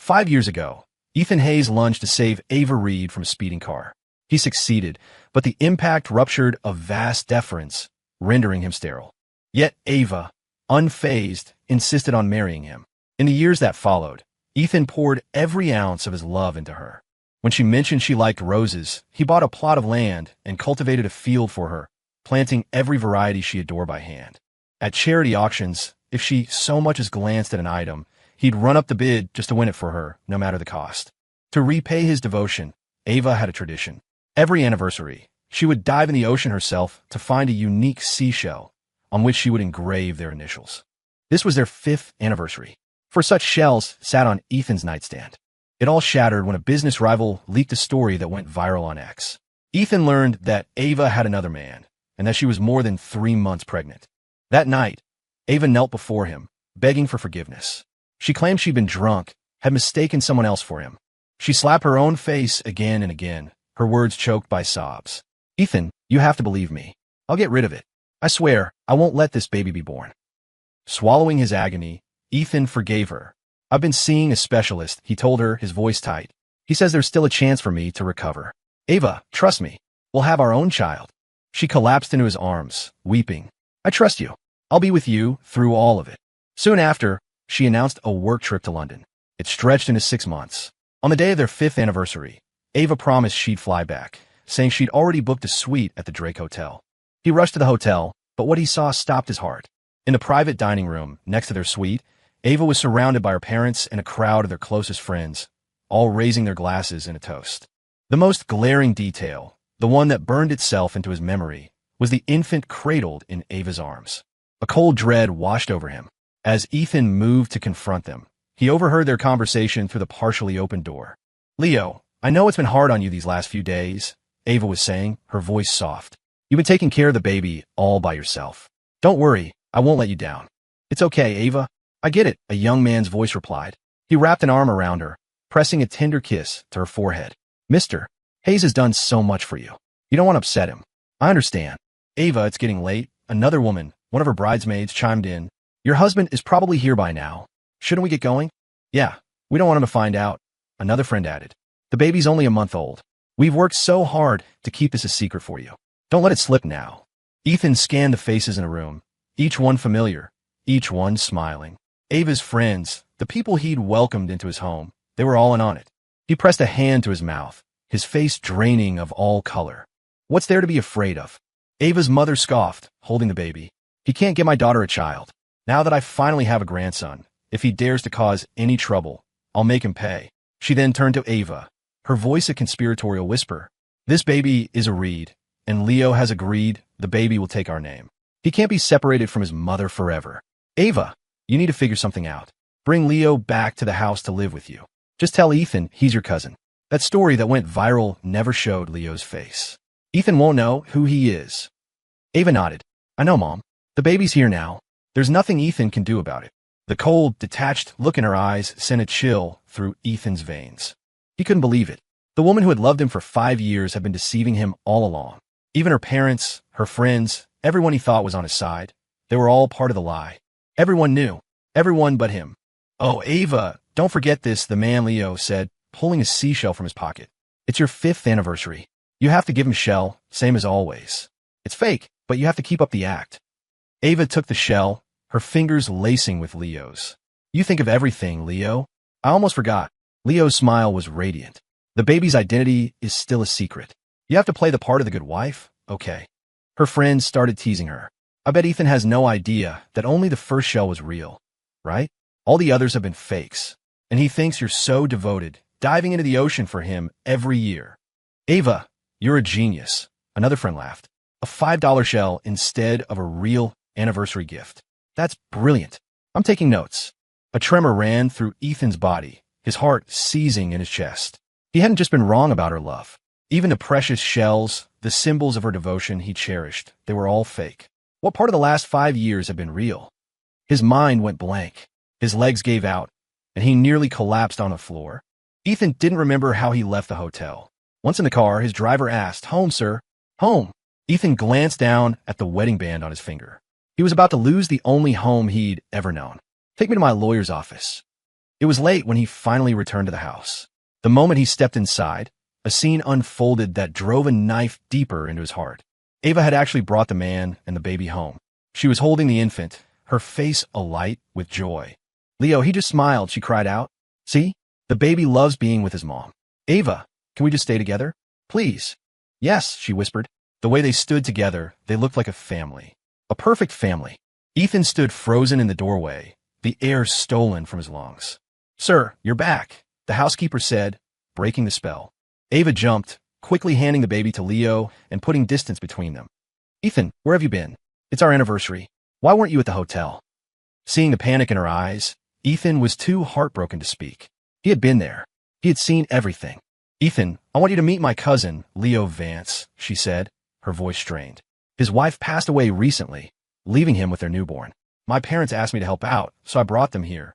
5 years ago, Ethan Hayes lunged to save Ava Reed from a speeding car. He succeeded, but the impact ruptured a vast deference, rendering him sterile. Yet Ava, unfazed, insisted on marrying him. In the years that followed, Ethan poured every ounce of his love into her. When she mentioned she liked roses, he bought a plot of land and cultivated a field for her, planting every variety she adored by hand. At charity auctions, if she so much as glanced at an item, he'd run up the bid just to win it for her, no matter the cost. To repay his devotion, Ava had a tradition. Every anniversary, she would dive in the ocean herself to find a unique seashell on which she would engrave their initials. This was their 5th anniversary. For such shells sat on Ethan's nightstand. It all shattered when a business rival leaked a story that went viral on X. Ethan learned that Ava had another man, and that she was more than 3 months pregnant. That night, Ava knelt before him, begging for forgiveness. She claimed she'd been drunk, had mistaken someone else for him. She slapped her own face again and again, her words choked by sobs. Ethan, you have to believe me. I'll get rid of it. I swear, I won't let this baby be born. Swallowing his agony, Ethan forgave her. I've been seeing a specialist, he told her, his voice tight. He says there's still a chance for me to recover. Ava, trust me. We'll have our own child. She collapsed into his arms, weeping. I trust you. I'll be with you through all of it. Soon after, she announced a work trip to London. It stretched into 6 months. On the day of their 5th anniversary, Ava promised she'd fly back, saying she'd already booked a suite at the Drake Hotel. He rushed to the hotel, but what he saw stopped his heart. In the private dining room next to their suite, Ava was surrounded by her parents and a crowd of their closest friends, all raising their glasses in a toast. The most glaring detail, the one that burned itself into his memory, was the infant cradled in Ava's arms. A cold dread washed over him. As Ethan moved to confront them, he overheard their conversation through the partially opened door. Leo, I know it's been hard on you these last few days, Ava was saying, her voice soft. You've been taking care of the baby all by yourself. Don't worry, I won't let you down. It's okay, Ava. I get it, a young man's voice replied. He wrapped an arm around her, pressing a tender kiss to her forehead. Mister, Hayes has done so much for you. You don't want to upset him. I understand. Ava, it's getting late. Another woman, one of her bridesmaids, chimed in. Your husband is probably here by now. Shouldn't we get going? Yeah, we don't want him to find out, another friend added. The baby's only a month old. We've worked so hard to keep this a secret for you. Don't let it slip now. Ethan scanned the faces in a room, each one familiar, each one smiling. Ava's friends, the people he'd welcomed into his home, they were all in on it. He pressed a hand to his mouth, his face draining of all color. What's there to be afraid of? Ava's mother scoffed, holding the baby. He can't get my daughter a child. Now that I finally have a grandson, if he dares to cause any trouble, I'll make him pay. She then turned to Ava, her voice a conspiratorial whisper. This baby is a Reed, and Leo has agreed the baby will take our name. He can't be separated from his mother forever. Ava, you need to figure something out. Bring Leo back to the house to live with you. Just tell Ethan he's your cousin. That story that went viral never showed Leo's face. Ethan won't know who he is. Ava nodded. I know, Mom. The baby's here now. There's nothing Ethan can do about it. The cold, detached look in her eyes sent a chill through Ethan's veins. He couldn't believe it. The woman who had loved him for 5 years had been deceiving him all along. Even her parents, her friends, everyone he thought was on his side. They were all part of the lie. Everyone knew. Everyone but him. Oh, Ava, don't forget this, the man Leo said, pulling a seashell from his pocket. It's your 5th anniversary. You have to give him shell, same as always. It's fake, but you have to keep up the act. Ava took the shell, her fingers lacing with Leo's. You think of everything, Leo. I almost forgot. Leo's smile was radiant. The baby's identity is still a secret. You have to play the part of the good wife? Okay. Her friends started teasing her. I bet Ethan has no idea that only the first shell was real, right? All the others have been fakes. And he thinks you're so devoted, diving into the ocean for him every year. Ava, you're a genius. Another friend laughed. A $5 shell instead of a real anniversary gift. That's brilliant. I'm taking notes. A tremor ran through Ethan's body, his heart seizing in his chest. He hadn't just been wrong about her love. Even the precious shells, the symbols of her devotion he cherished, they were all fake. What part of the last 5 years had been real? His mind went blank. His legs gave out, and he nearly collapsed on the floor. Ethan didn't remember how he left the hotel. Once in the car, his driver asked, Home, sir. Home. Ethan glanced down at the wedding band on his finger. He was about to lose the only home he'd ever known. Take me to my lawyer's office. It was late when he finally returned to the house. The moment he stepped inside, a scene unfolded that drove a knife deeper into his heart. Ava had actually brought the man and the baby home. She was holding the infant, her face alight with joy. "Leo, he just smiled," she cried out. "See? The baby loves being with his mom. Ava, can we just stay together? Please." "Yes," she whispered. The way they stood together, they looked like a family. A perfect family. Ethan stood frozen in the doorway, the air stolen from his lungs. "Sir, you're back," the housekeeper said, breaking the spell. Ava jumped, quickly handing the baby to Leo and putting distance between them. "Ethan, where have you been? It's our anniversary. Why weren't you at the hotel?" Seeing the panic in her eyes, Ethan was too heartbroken to speak. He had been there. He had seen everything. "Ethan, I want you to meet my cousin, Leo Vance," she said, her voice strained. "His wife passed away recently, leaving him with their newborn. My parents asked me to help out, so I brought them here."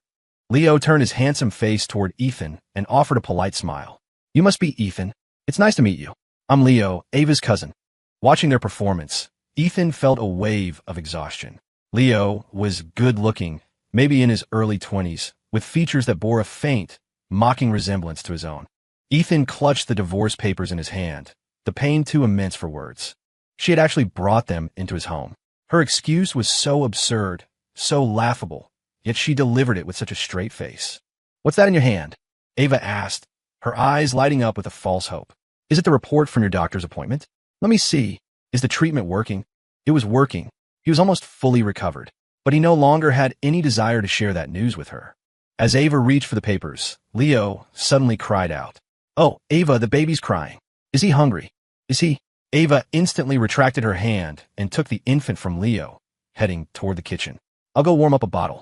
Leo turned his handsome face toward Ethan and offered a polite smile. "You must be Ethan. It's nice to meet you. I'm Leo, Ava's cousin." Watching their performance, Ethan felt a wave of exhaustion. Leo was good-looking, maybe in his early 20s, with features that bore a faint, mocking resemblance to his own. Ethan clutched the divorce papers in his hand, the pain too immense for words. She had actually brought them into his home. Her excuse was so absurd, so laughable, yet she delivered it with such a straight face. "What's that in your hand?" Ava asked, her eyes lighting up with a false hope. "Is it the report from your doctor's appointment? Let me see. Is the treatment working?" It was working. He was almost fully recovered, but he no longer had any desire to share that news with her. As Ava reached for the papers, Leo suddenly cried out, "Oh, Ava, the baby's crying. Is he hungry? Is he?" Ava instantly retracted her hand and took the infant from Leo, heading toward the kitchen. "I'll go warm up a bottle."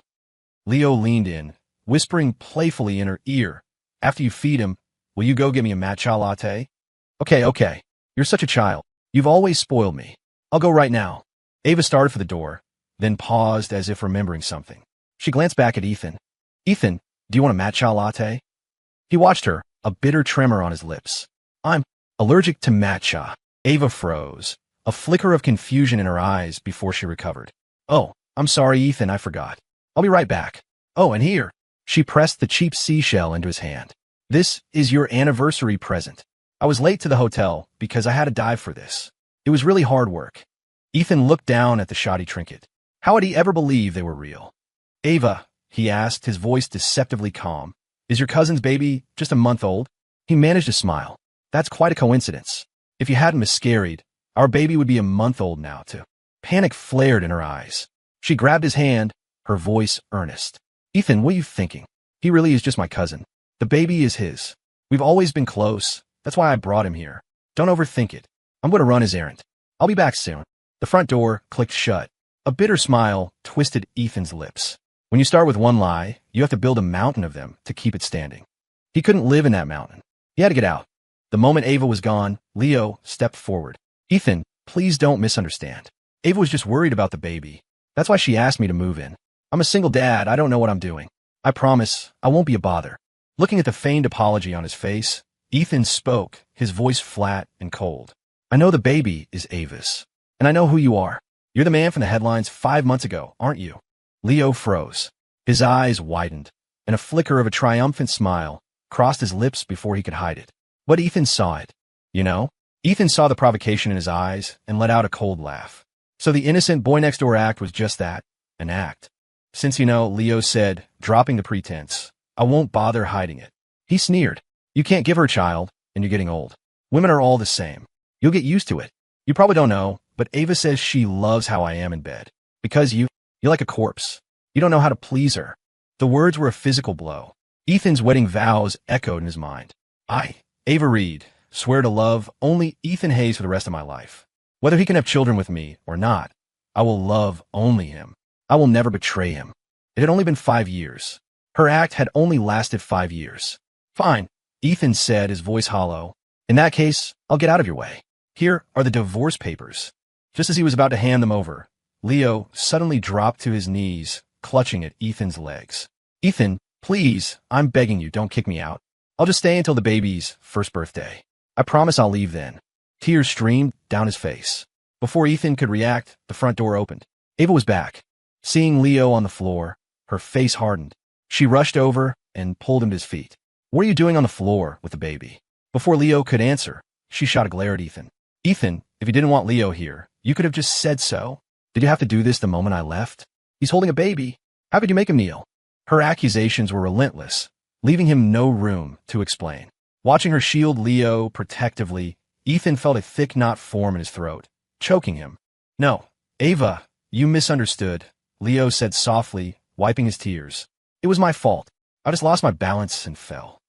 Leo leaned in, whispering playfully in her ear, "After you feed him, will you go get me a matcha latte?" Okay. You're such a child. You've always spoiled me. I'll go right now." Ava started for the door, then paused as if remembering something. She glanced back at Ethan. "Ethan, do you want a matcha latte?" He watched her, a bitter tremor on his lips. "I'm allergic to matcha." Ava froze, a flicker of confusion in her eyes before she recovered. "Oh, I'm sorry, Ethan, I forgot. I'll be right back. Oh, and here." She pressed the cheap seashell into his hand. "This is your anniversary present. I was late to the hotel because I had to dive for this. It was really hard work." Ethan looked down at the shoddy trinket. How had he ever believed they were real? "Ava," he asked, his voice deceptively calm, "is your cousin's baby just a month old?" He managed to smile. "That's quite a coincidence. If you hadn't miscarried, our baby would be a month old now, too." Panic flared in her eyes. She grabbed his hand, her voice earnest. "Ethan, what are you thinking? He really is just my cousin. The baby is his. We've always been close. That's why I brought him here. Don't overthink it. I'm going to run his errand. I'll be back soon." The front door clicked shut. A bitter smile twisted Ethan's lips. When you start with one lie, you have to build a mountain of them to keep it standing. He couldn't live in that mountain. He had to get out. The moment Ava was gone, Leo stepped forward. "Ethan, please don't misunderstand. Ava was just worried about the baby. That's why she asked me to move in. I'm a single dad. I don't know what I'm doing. I promise I won't be a bother." Looking at the feigned apology on his face, Ethan spoke, his voice flat and cold. "I know the baby is Ava's, and I know who you are. You're the man from the headlines 5 months ago, aren't you?" Leo froze. His eyes widened, and a flicker of a triumphant smile crossed his lips before he could hide it. But Ethan saw it. You know? Ethan saw the provocation in his eyes and let out a cold laugh. So the innocent boy-next-door act was just that, an act. "Since you know," Leo said, dropping the pretense, "I won't bother hiding it." He sneered. "You can't give her a child, and you're getting old. Women are all the same. You'll get used to it. You probably don't know, but Ava says she loves how I am in bed. Because you're like a corpse. You don't know how to please her." The words were a physical blow. Ethan's wedding vows echoed in his mind. "I, Ava Reed, swear to love only Ethan Hayes for the rest of my life. Whether he can have children with me or not, I will love only him. I will never betray him." It had only been 5 years. Her act had only lasted 5 years. "Fine," Ethan said, his voice hollow. "In that case, I'll get out of your way. Here are the divorce papers." Just as he was about to hand them over, Leo suddenly dropped to his knees, clutching at Ethan's legs. "Ethan, please, I'm begging you, don't kick me out. I'll just stay until the baby's first birthday. I promise I'll leave then." Tears streamed down his face. Before Ethan could react, the front door opened. Ava was back. Seeing Leo on the floor, her face hardened. She rushed over, and pulled him to his feet. What are you doing on the floor with the baby? Before Leo could answer, she shot a glare at Ethan. Ethan, if you didn't want Leo here, you could have just said so. Did you have to do this the moment I left? He's holding a baby. How could you make him kneel? Her accusations were relentless, leaving him no room to explain. Watching her shield Leo protectively, Ethan felt a thick knot form in his throat, choking him. No, Ava, you misunderstood, Leo said softly, wiping his tears. It was my fault. I just lost my balance and fell.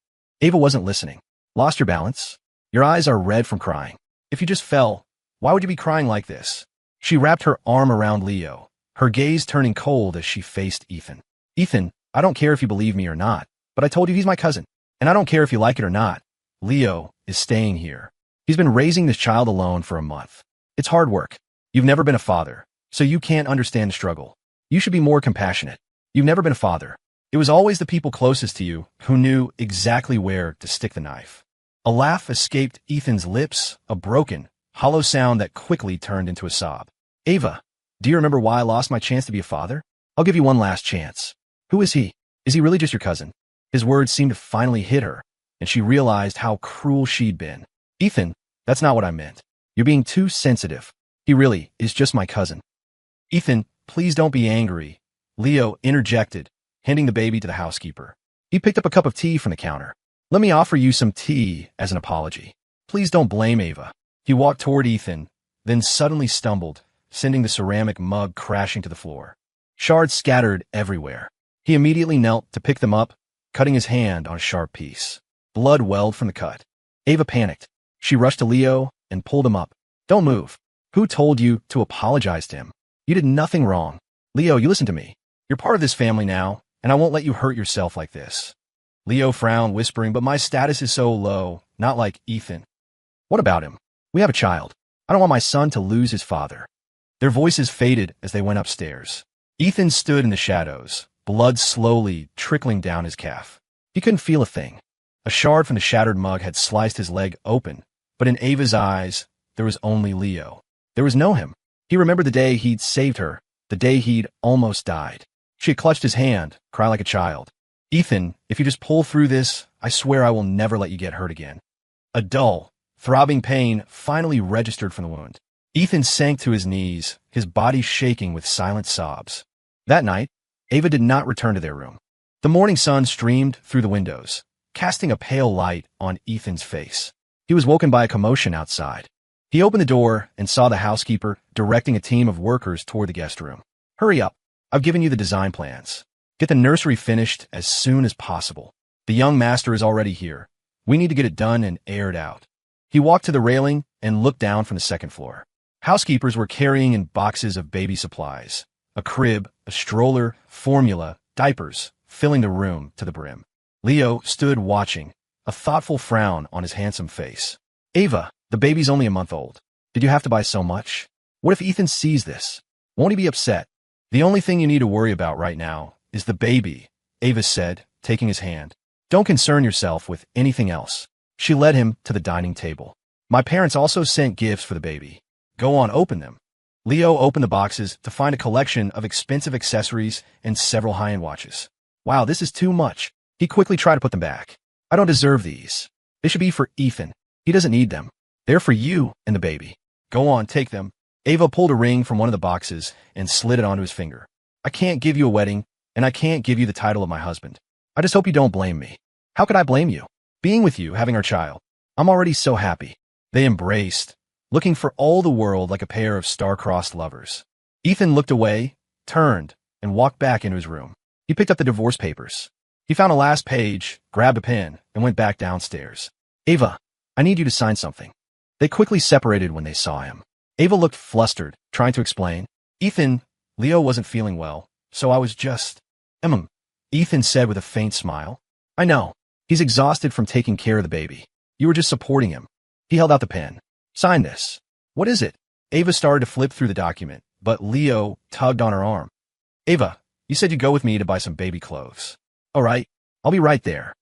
Ava wasn't listening. Lost your balance? Your eyes are red from crying. If you just fell, why would you be crying like this? She wrapped her arm around Leo, her gaze turning cold as she faced Ethan. Ethan, I don't care if you believe me or not, but I told you he's my cousin. And I don't care if you like it or not. Leo is staying here. He's been raising this child alone for a month. It's hard work. You've never been a father, so you can't understand the struggle. You should be more compassionate. You've never been a father. It was always the people closest to you who knew exactly where to stick the knife. A laugh escaped Ethan's lips, a broken, hollow sound that quickly turned into a sob. Ava, do you remember why I lost my chance to be a father? I'll give you one last chance. Who is he? Is he really just your cousin? His words seemed to finally hit her, and she realized how cruel she'd been. Ethan, that's not what I meant. You're being too sensitive. He really is just my cousin. Ethan, please don't be angry, Leo interjected, handing the baby to the housekeeper. He picked up a cup of tea from the counter. Let me offer you some tea as an apology. Please don't blame Ava. He walked toward Ethan, then suddenly stumbled, sending the ceramic mug crashing to the floor. Shards scattered everywhere. He immediately knelt to pick them up, cutting his hand on a sharp piece. Blood welled from the cut. Ava panicked. She rushed to Leo and pulled him up. Don't move. Who told you to apologize to him? You did nothing wrong. Leo, you listen to me. You're part of this family now, and I won't let you hurt yourself like this. Leo frowned, whispering, but my status is so low, not like Ethan. What about him? We have a child. I don't want my son to lose his father. Their voices faded as they went upstairs. Ethan stood in the shadows, blood slowly trickling down his calf. He couldn't feel a thing. A shard from the shattered mug had sliced his leg open, but in Ava's eyes, there was only Leo. There was no him. He remembered the day he'd saved her, the day he'd almost died. She had clutched his hand, cried like a child. Ethan, if you just pull through this, I swear I will never let you get hurt again. A dull, throbbing pain finally registered from the wound. Ethan sank to his knees, his body shaking with silent sobs. That night, Ava did not return to their room. The morning sun streamed through the windows, casting a pale light on Ethan's face. He was woken by a commotion outside. He opened the door and saw the housekeeper directing a team of workers toward the guest room. Hurry up. I've given you the design plans. Get the nursery finished as soon as possible. The young master is already here. We need to get it done and aired out. He walked to the railing and looked down from the second floor. Housekeepers were carrying in boxes of baby supplies. A crib, a stroller, formula, diapers, filling the room to the brim. Leo stood watching, a thoughtful frown on his handsome face. Ava, the baby's only a month old. Did you have to buy so much? What if Ethan sees this? Won't he be upset? The only thing you need to worry about right now is the baby, Ava said, taking his hand. Don't concern yourself with anything else. She led him to the dining table. My parents also sent gifts for the baby. Go on, open them. Leo opened the boxes to find a collection of expensive accessories and several high-end watches. Wow, this is too much. He quickly tried to put them back. I don't deserve these. They should be for Ethan. He doesn't need them. They're for you and the baby. Go on, take them. Ava pulled a ring from one of the boxes and slid it onto his finger. I can't give you a wedding, and I can't give you the title of my husband. I just hope you don't blame me. How could I blame you? Being with you, having our child. I'm already so happy. They embraced, looking for all the world like a pair of star-crossed lovers. Ethan looked away, turned, and walked back into his room. He picked up the divorce papers. He found a last page, grabbed a pen, and went back downstairs. Ava, I need you to sign something. They quickly separated when they saw him. Ava looked flustered, trying to explain. Ethan, Leo wasn't feeling well, so I was just... Ethan said with a faint smile. I know. He's exhausted from taking care of the baby. You were just supporting him. He held out the pen. Sign this. What is it? Ava started to flip through the document, but Leo tugged on her arm. Ava, you said you'd go with me to buy some baby clothes. All right, I'll be right there.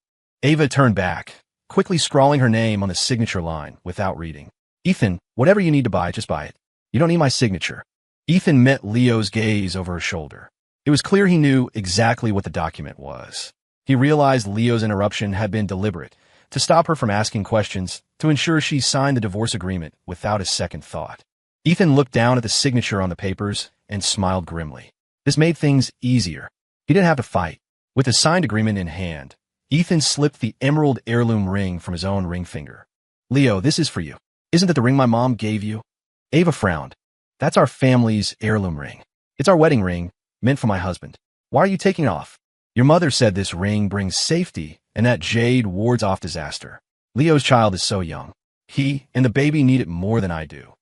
Ava turned back, quickly scrawling her name on the signature line without reading. Ethan, whatever you need to buy, just buy it. You don't need my signature. Ethan met Leo's gaze over her shoulder. It was clear he knew exactly what the document was. He realized Leo's interruption had been deliberate, to stop her from asking questions, to ensure she signed the divorce agreement without a second thought. Ethan looked down at the signature on the papers and smiled grimly. This made things easier. He didn't have to fight. With the signed agreement in hand, Ethan slipped the emerald heirloom ring from his own ring finger. Leo, this is for you. Isn't that the ring my mom gave you? Ava frowned. That's our family's heirloom ring. It's our wedding ring, meant for my husband. Why are you taking it off? Your mother said this ring brings safety and that jade wards off disaster. Leo's child is so young. He and the baby need it more than I do.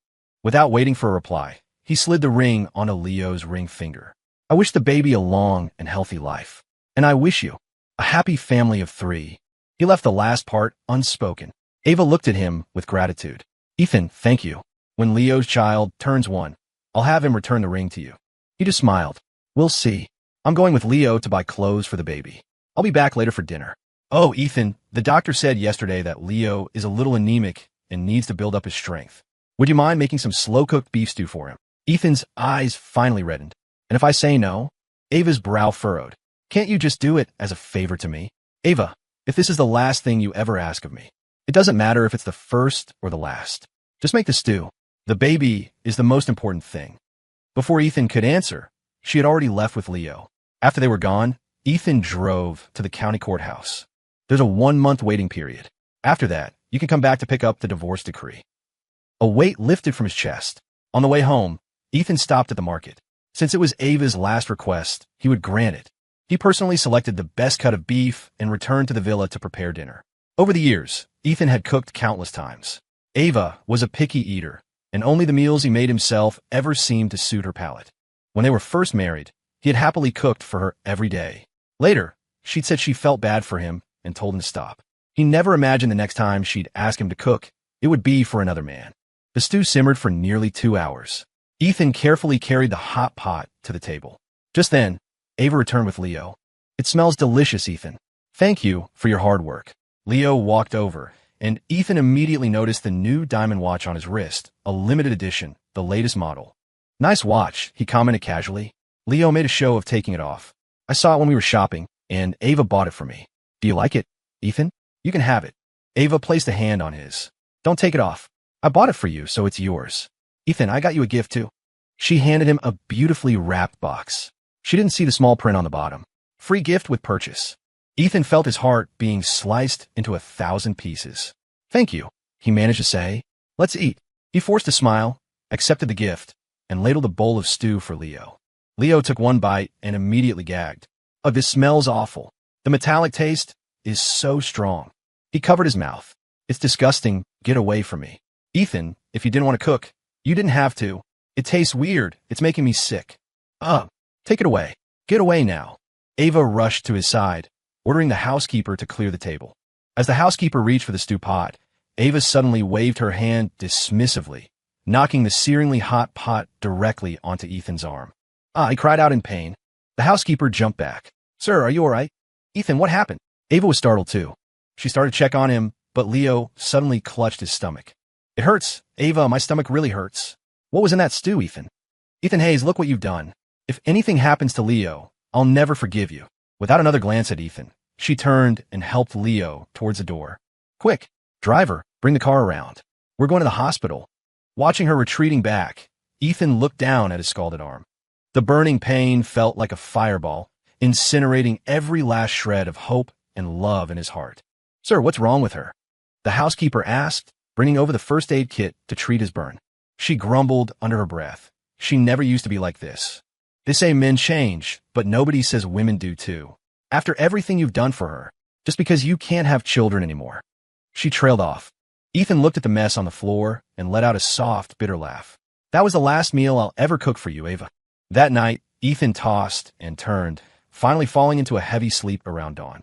Without waiting for a reply, he slid the ring onto Leo's ring finger. I wish the baby a long and healthy life. And I wish you a happy family of 3. He left the last part unspoken. Ava looked at him with gratitude. Ethan, thank you. When Leo's child turns 1, I'll have him return the ring to you. He just smiled. We'll see. I'm going with Leo to buy clothes for the baby. I'll be back later for dinner. Oh, Ethan, the doctor said yesterday that Leo is a little anemic and needs to build up his strength. Would you mind making some slow-cooked beef stew for him? Ethan's eyes finally reddened. And if I say no? Ava's brow furrowed. Can't you just do it as a favor to me? Ava, if this is the last thing you ever ask of me, it doesn't matter if it's the first or the last. Just make the stew. The baby is the most important thing. Before Ethan could answer, she had already left with Leo. After they were gone, Ethan drove to the county courthouse. There's a 1-month waiting period. After that, you can come back to pick up the divorce decree. A weight lifted from his chest. On the way home, Ethan stopped at the market. Since it was Ava's last request, he would grant it. He personally selected the best cut of beef and returned to the villa to prepare dinner. Over the years, Ethan had cooked countless times. Ava was a picky eater, and only the meals he made himself ever seemed to suit her palate. When they were first married, he had happily cooked for her every day. Later, she'd said she felt bad for him and told him to stop. He never imagined the next time she'd ask him to cook, it would be for another man. The stew simmered for nearly 2 hours. Ethan carefully carried the hot pot to the table. Just then, Ava returned with Leo. It smells delicious, Ethan. Thank you for your hard work. Leo walked over, and Ethan immediately noticed the new diamond watch on his wrist, a limited edition, the latest model. Nice watch, he commented casually. Leo made a show of taking it off. I saw it when we were shopping, and Ava bought it for me. Do you like it, Ethan? You can have it. Ava placed a hand on his. Don't take it off. I bought it for you, so it's yours. Ethan, I got you a gift too. She handed him a beautifully wrapped box. She didn't see the small print on the bottom. Free gift with purchase. Ethan felt his heart being sliced into 1,000 pieces. Thank you, he managed to say. Let's eat. He forced a smile, accepted the gift, and ladled a bowl of stew for Leo. Leo took one bite and immediately gagged. Oh, this smells awful. The metallic taste is so strong. He covered his mouth. It's disgusting. Get away from me. Ethan, if you didn't want to cook, you didn't have to. It tastes weird. It's making me sick. Take it away. Get away now. Ava rushed to his side, ordering the housekeeper to clear the table. As the housekeeper reached for the stew pot, Ava suddenly waved her hand dismissively, knocking the searingly hot pot directly onto Ethan's arm. He cried out in pain. The housekeeper jumped back. Sir, are you all right? Ethan, what happened? Ava was startled too. She started to check on him, but Leo suddenly clutched his stomach. It hurts. Ava, my stomach really hurts. What was in that stew, Ethan? Ethan Hayes, look what you've done. If anything happens to Leo, I'll never forgive you. Without another glance at Ethan, she turned and helped Leo towards the door. Quick, driver, bring the car around. We're going to the hospital. Watching her retreating back, Ethan looked down at his scalded arm. The burning pain felt like a fireball, incinerating every last shred of hope and love in his heart. Sir, what's wrong with her? The housekeeper asked, bringing over the first aid kit to treat his burn. She grumbled under her breath. She never used to be like this. They say men change, but nobody says women do too. After everything you've done for her, just because you can't have children anymore. She trailed off. Ethan looked at the mess on the floor and let out a soft, bitter laugh. That was the last meal I'll ever cook for you, Ava. That night, Ethan tossed and turned, finally falling into a heavy sleep around dawn.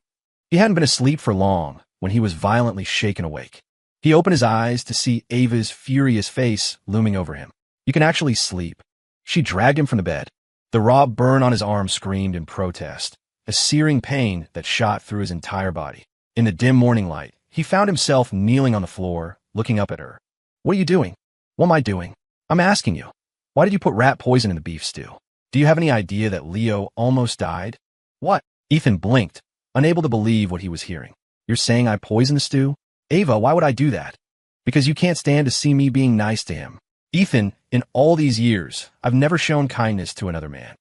He hadn't been asleep for long when he was violently shaken awake. He opened his eyes to see Ava's furious face looming over him. You can actually sleep. She dragged him from the bed. The raw burn on his arm screamed in protest, a searing pain that shot through his entire body. In the dim morning light, he found himself kneeling on the floor, looking up at her. What are you doing? What am I doing? I'm asking you. Why did you put rat poison in the beef stew? Do you have any idea that Leo almost died? What? Ethan blinked, unable to believe what he was hearing. You're saying I poisoned the stew? Ava, why would I do that? Because you can't stand to see me being nice to him. Ethan, in all these years, I've never shown kindness to another man.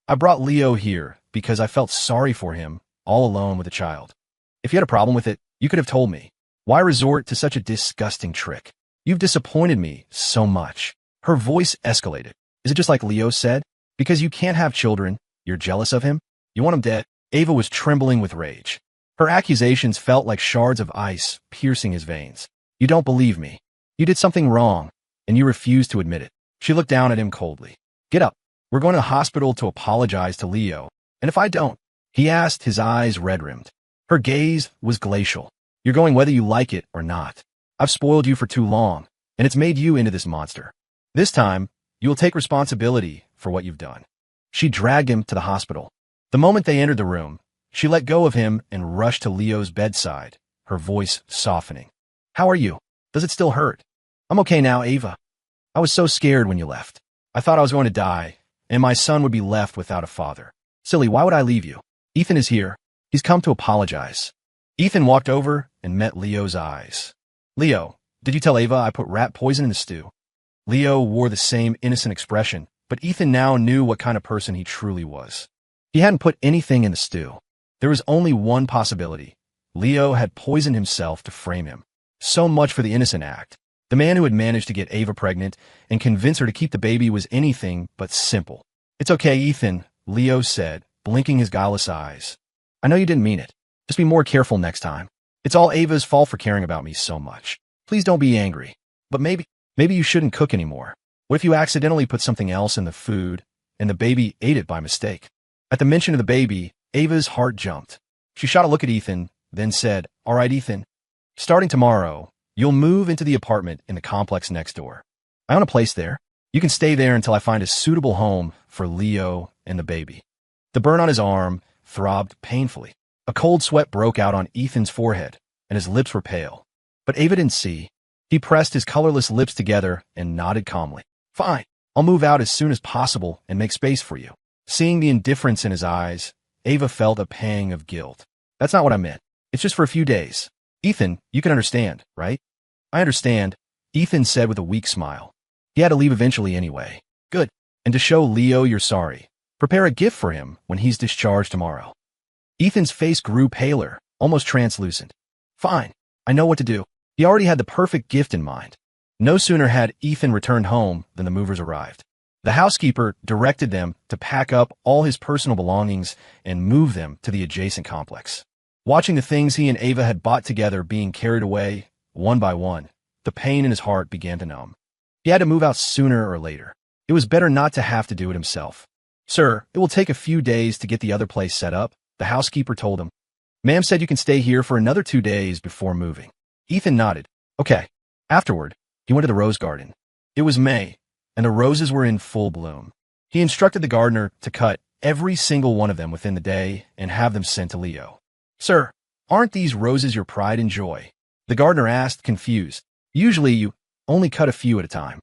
I brought Leo here because I felt sorry for him, all alone with a child. If you had a problem with it, you could have told me. Why resort to such a disgusting trick? You've disappointed me so much. Her voice escalated. Is it just like Leo said? Because you can't have children, you're jealous of him? You want him dead? Ava was trembling with rage. Her accusations felt like shards of ice piercing his veins. You don't believe me. You did something wrong, and you refuse to admit it. She looked down at him coldly. Get up. We're going to the hospital to apologize to Leo. And if I don't? He asked, his eyes red-rimmed. Her gaze was glacial. You're going whether you like it or not. I've spoiled you for too long, and it's made you into this monster. This time, you will take responsibility for what you've done. She dragged him to the hospital. The moment they entered the room, she let go of him and rushed to Leo's bedside, her voice softening. How are you? Does it still hurt? I'm okay now, Ava. I was so scared when you left. I thought I was going to die, and my son would be left without a father. Silly, why would I leave you? Ethan is here. He's come to apologize. Ethan walked over and met Leo's eyes. Leo, did you tell Ava I put rat poison in the stew? Leo wore the same innocent expression, but Ethan now knew what kind of person he truly was. He hadn't put anything in the stew. There was only one possibility. Leo had poisoned himself to frame him. So much for the innocent act. The man who had managed to get Ava pregnant and convince her to keep the baby was anything but simple. It's okay, Ethan, Leo said, blinking his guileless eyes. I know you didn't mean it. Just be more careful next time. It's all Ava's fault for caring about me so much. Please don't be angry. But maybe you shouldn't cook anymore. What if you accidentally put something else in the food and the baby ate it by mistake? At the mention of the baby, Ava's heart jumped. She shot a look at Ethan, then said, All right, Ethan. Starting tomorrow, you'll move into the apartment in the complex next door. I own a place there. You can stay there until I find a suitable home for Leo and the baby. The burn on his arm throbbed painfully. A cold sweat broke out on Ethan's forehead, and his lips were pale. But Ava didn't see. He pressed his colorless lips together and nodded calmly. Fine. I'll move out as soon as possible and make space for you. Seeing the indifference in his eyes, Ava felt a pang of guilt. That's not what I meant. It's just for a few days. Ethan, you can understand, right? I understand, Ethan said with a weak smile. He had to leave eventually anyway. Good. And to show Leo you're sorry, prepare a gift for him when he's discharged tomorrow. Ethan's face grew paler, almost translucent. Fine. I know what to do. He already had the perfect gift in mind. No sooner had Ethan returned home than the movers arrived. The housekeeper directed them to pack up all his personal belongings and move them to the adjacent complex. Watching the things he and Ava had bought together being carried away, one by one, the pain in his heart began to numb. He had to move out sooner or later. It was better not to have to do it himself. Sir, it will take a few days to get the other place set up, the housekeeper told him. Ma'am said you can stay here for another 2 days before moving. Ethan nodded. Okay. Afterward, he went to the rose garden. It was May, and the roses were in full bloom. He instructed the gardener to cut every single one of them within the day and have them sent to Leo. Sir, aren't these roses your pride and joy? The gardener asked, confused. Usually you only cut a few at a time.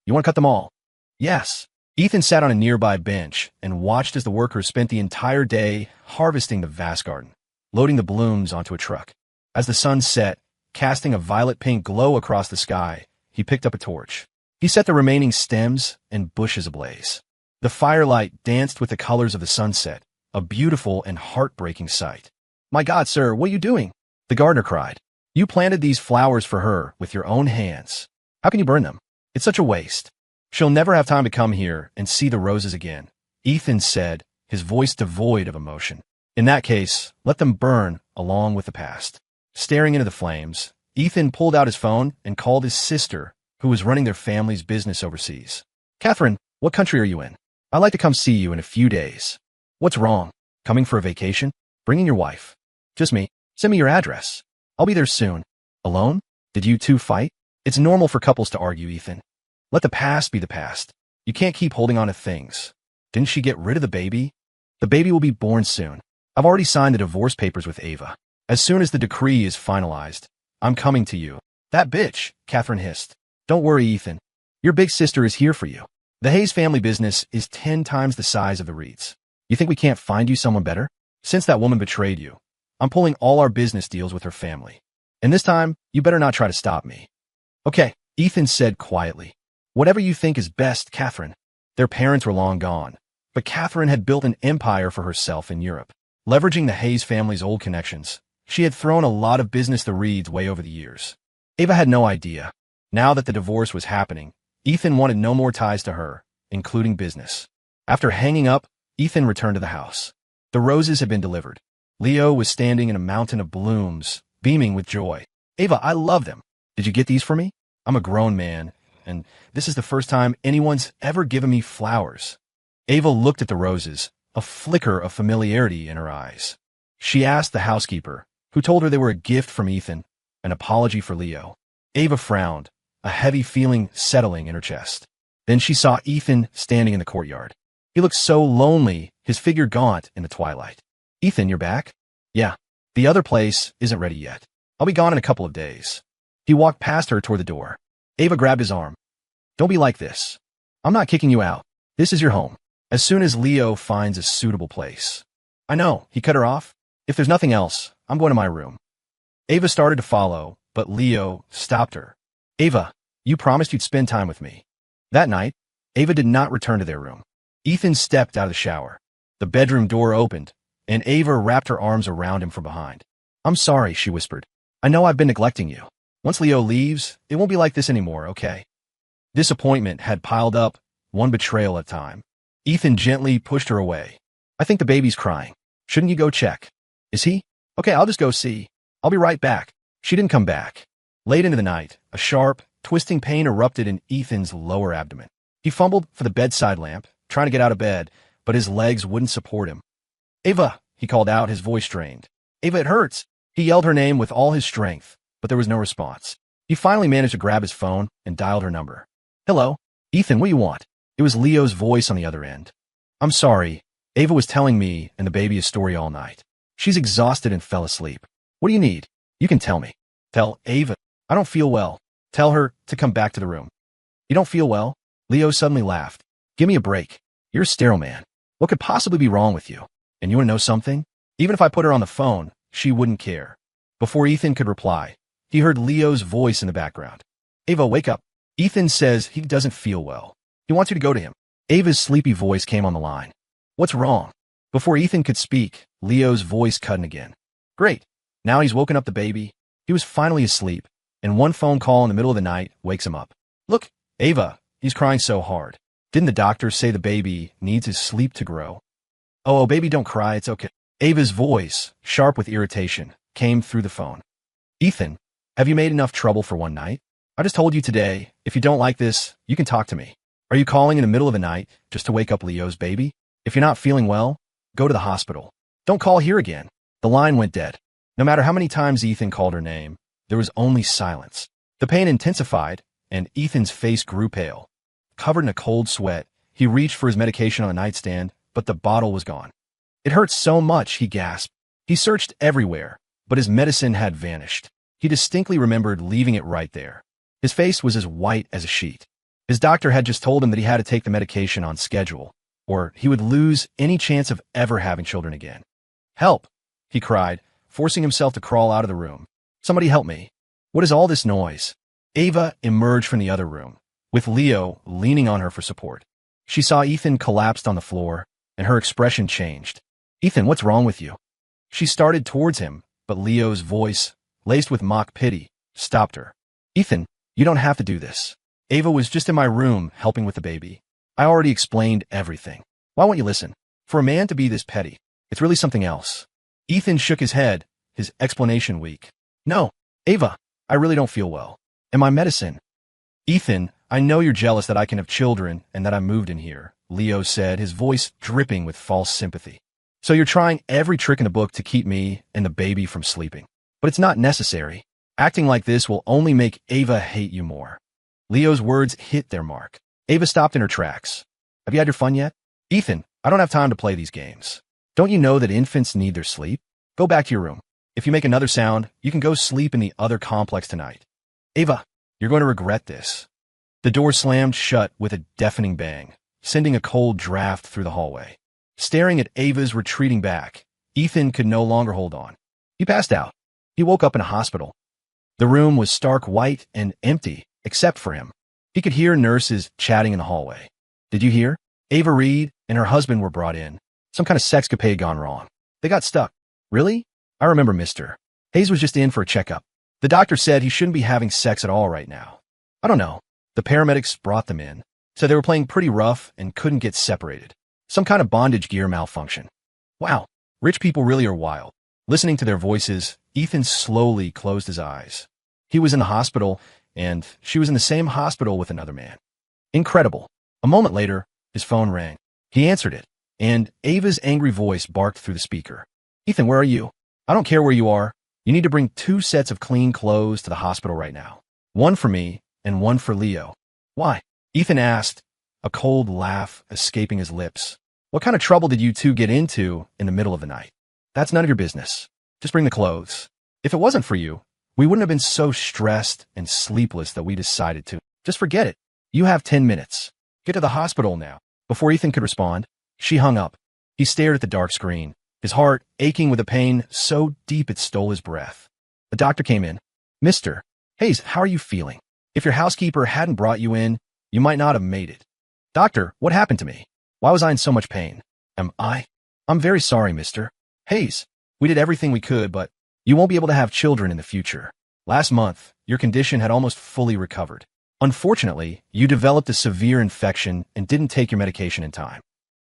You want to cut them all? Yes. Ethan sat on a nearby bench and watched as the workers spent the entire day harvesting the vast garden, loading the blooms onto a truck. As the sun set, casting a violet-pink glow across the sky, he picked up a torch. He set the remaining stems and bushes ablaze. The firelight danced with the colors of the sunset, a beautiful and heartbreaking sight. My God, sir, what are you doing? The gardener cried. You planted these flowers for her with your own hands. How can you burn them? It's such a waste. She'll never have time to come here and see the roses again, Ethan said, his voice devoid of emotion. In that case, let them burn along with the past. Staring into the flames, Ethan pulled out his phone and called his sister, who was running their family's business overseas. Catherine, what country are you in? I'd like to come see you in a few days. What's wrong? Coming for a vacation? Bringing your wife? Just me. Send me your address. I'll be there soon. Alone? Did you two fight? It's normal for couples to argue, Ethan. Let the past be the past. You can't keep holding on to things. Didn't she get rid of the baby? The baby will be born soon. I've already signed the divorce papers with Ava. As soon as the decree is finalized, I'm coming to you. That bitch, Catherine hissed. Don't worry, Ethan. Your big sister is here for you. The Hayes family business is 10 times the size of the Reeds. You think we can't find you someone better? Since that woman betrayed you, I'm pulling all our business deals with her family. And this time, you better not try to stop me. Okay, Ethan said quietly. Whatever you think is best, Catherine. Their parents were long gone, but Catherine had built an empire for herself in Europe. Leveraging the Hayes family's old connections, she had thrown a lot of business the Reeds way over the years. Ava had no idea. Now that the divorce was happening, Ethan wanted no more ties to her, including business. After hanging up, Ethan returned to the house. The roses had been delivered. Leo was standing in a mountain of blooms, beaming with joy. Ava, I love them. Did you get these for me? I'm a grown man, and this is the first time anyone's ever given me flowers. Ava looked at the roses, a flicker of familiarity in her eyes. She asked the housekeeper, who told her they were a gift from Ethan, an apology for Leo. Ava frowned, a heavy feeling settling in her chest. Then she saw Ethan standing in the courtyard. He looked so lonely, his figure gaunt in the twilight. Ethan, you're back? Yeah. The other place isn't ready yet. I'll be gone in a couple of days. He walked past her toward the door. Ava grabbed his arm. Don't be like this. I'm not kicking you out. This is your home. As soon as Leo finds a suitable place. I know, he cut her off. If there's nothing else, I'm going to my room. Ava started to follow, but Leo stopped her. Ava, you promised you'd spend time with me. That night, Ava did not return to their room. Ethan stepped out of the shower. The bedroom door opened, and Ava wrapped her arms around him from behind. I'm sorry, she whispered. I know I've been neglecting you. Once Leo leaves, it won't be like this anymore, okay? Disappointment had piled up, one betrayal at a time. Ethan gently pushed her away. I think the baby's crying. Shouldn't you go check? Is he? Okay, I'll just go see. I'll be right back. She didn't come back. Late into the night, a sharp, twisting pain erupted in Ethan's lower abdomen. He fumbled for the bedside lamp, trying to get out of bed, but his legs wouldn't support him. Ava, he called out, his voice strained. Ava, it hurts. He yelled her name with all his strength, but there was no response. He finally managed to grab his phone and dialed her number. Hello? Ethan, what do you want? It was Leo's voice on the other end. I'm sorry. Ava was telling me and the baby a story all night. She's exhausted and fell asleep. What do you need? You can tell me. Tell Ava. I don't feel well. Tell her to come back to the room. You don't feel well? Leo suddenly laughed. Give me a break. You're a sterile man. What could possibly be wrong with you? And you want to know something? Even if I put her on the phone, she wouldn't care. Before Ethan could reply, he heard Leo's voice in the background. Ava, wake up. Ethan says he doesn't feel well. He wants you to go to him. Ava's sleepy voice came on the line. What's wrong? Before Ethan could speak, Leo's voice cut in again. Great. Now he's woken up the baby. He was finally asleep, and one phone call in the middle of the night wakes him up. Look, Ava, he's crying so hard. Didn't the doctor say the baby needs his sleep to grow? Oh, baby, don't cry. It's okay. Ava's voice, sharp with irritation, came through the phone. Ethan, have you made enough trouble for one night? I just told you today, if you don't like this, you can talk to me. Are you calling in the middle of the night just to wake up Leo's baby? If you're not feeling well, go to the hospital. Don't call here again. The line went dead. No matter how many times Ethan called her name, there was only silence. The pain intensified, and Ethan's face grew pale. Covered in a cold sweat, he reached for his medication on the nightstand, but the bottle was gone. It hurt so much, he gasped. He searched everywhere, but his medicine had vanished. He distinctly remembered leaving it right there. His face was as white as a sheet. His doctor had just told him that he had to take the medication on schedule, or he would lose any chance of ever having children again. Help, he cried, forcing himself to crawl out of the room. Somebody help me. What is all this noise? Ava emerged from the other room, with Leo leaning on her for support. She saw Ethan collapsed on the floor, and her expression changed. Ethan, what's wrong with you? She started towards him, but Leo's voice, laced with mock pity, stopped her. Ethan, you don't have to do this. Ava was just in my room helping with the baby. I already explained everything. Why won't you listen? For a man to be this petty, it's really something else. Ethan shook his head, his explanation weak. No, Ava, I really don't feel well. And my medicine. Ethan, I know you're jealous that I can have children and that I moved in here, Leo said, his voice dripping with false sympathy. So you're trying every trick in the book to keep me and the baby from sleeping. But it's not necessary. Acting like this will only make Ava hate you more. Leo's words hit their mark. Ava stopped in her tracks. Have you had your fun yet? Ethan, I don't have time to play these games. Don't you know that infants need their sleep? Go back to your room. If you make another sound, you can go sleep in the other complex tonight. Ava, you're going to regret this. The door slammed shut with a deafening bang, sending a cold draft through the hallway. Staring at Ava's retreating back, Ethan could no longer hold on. He passed out. He woke up in a hospital. The room was stark white and empty, except for him. He could hear nurses chatting in the hallway. Did you hear? Ava Reed and her husband were brought in. Some kind of sexcapade gone wrong. They got stuck. Really? I remember Mr. Hayes was just in for a checkup. The doctor said he shouldn't be having sex at all right now. I don't know. The paramedics brought them in. So they were playing pretty rough and couldn't get separated. Some kind of bondage gear malfunction. Wow, rich people really are wild. Listening to their voices, Ethan slowly closed his eyes. He was in the hospital, and she was in the same hospital with another man. Incredible. A moment later, his phone rang. He answered it, and Ava's angry voice barked through the speaker. Ethan, where are you? I don't care where you are. You need to bring 2 sets of clean clothes to the hospital right now. One for me and one for Leo. Why? Ethan asked, a cold laugh escaping his lips. What kind of trouble did you two get into in the middle of the night? That's none of your business. Just bring the clothes. If it wasn't for you, we wouldn't have been so stressed and sleepless that we decided to. Just forget it. You have 10 minutes. Get to the hospital now. Before Ethan could respond, she hung up. He stared at the dark screen, his heart aching with a pain so deep it stole his breath. The doctor came in. Mr. Hayes, how are you feeling? If your housekeeper hadn't brought you in, you might not have made it. Doctor, what happened to me? Why was I in so much pain? I'm very sorry, Mr. Hayes. We did everything we could, but you won't be able to have children in the future. Last month, your condition had almost fully recovered. Unfortunately, you developed a severe infection and didn't take your medication in time.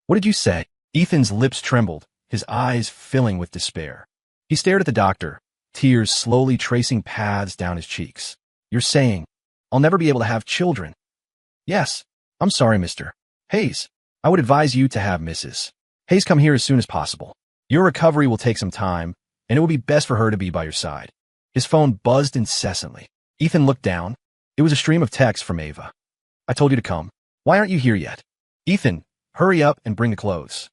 What did you say? Ethan's lips trembled, his eyes filling with despair. He stared at the doctor, tears slowly tracing paths down his cheeks. You're saying, I'll never be able to have children. Yes. I'm sorry, Mr. Hayes. I would advise you to have Mrs. Hayes come here as soon as possible. Your recovery will take some time, and it will be best for her to be by your side. His phone buzzed incessantly. Ethan looked down. It was a stream of texts from Ava. I told you to come. Why aren't you here yet? Ethan, hurry up and bring the clothes.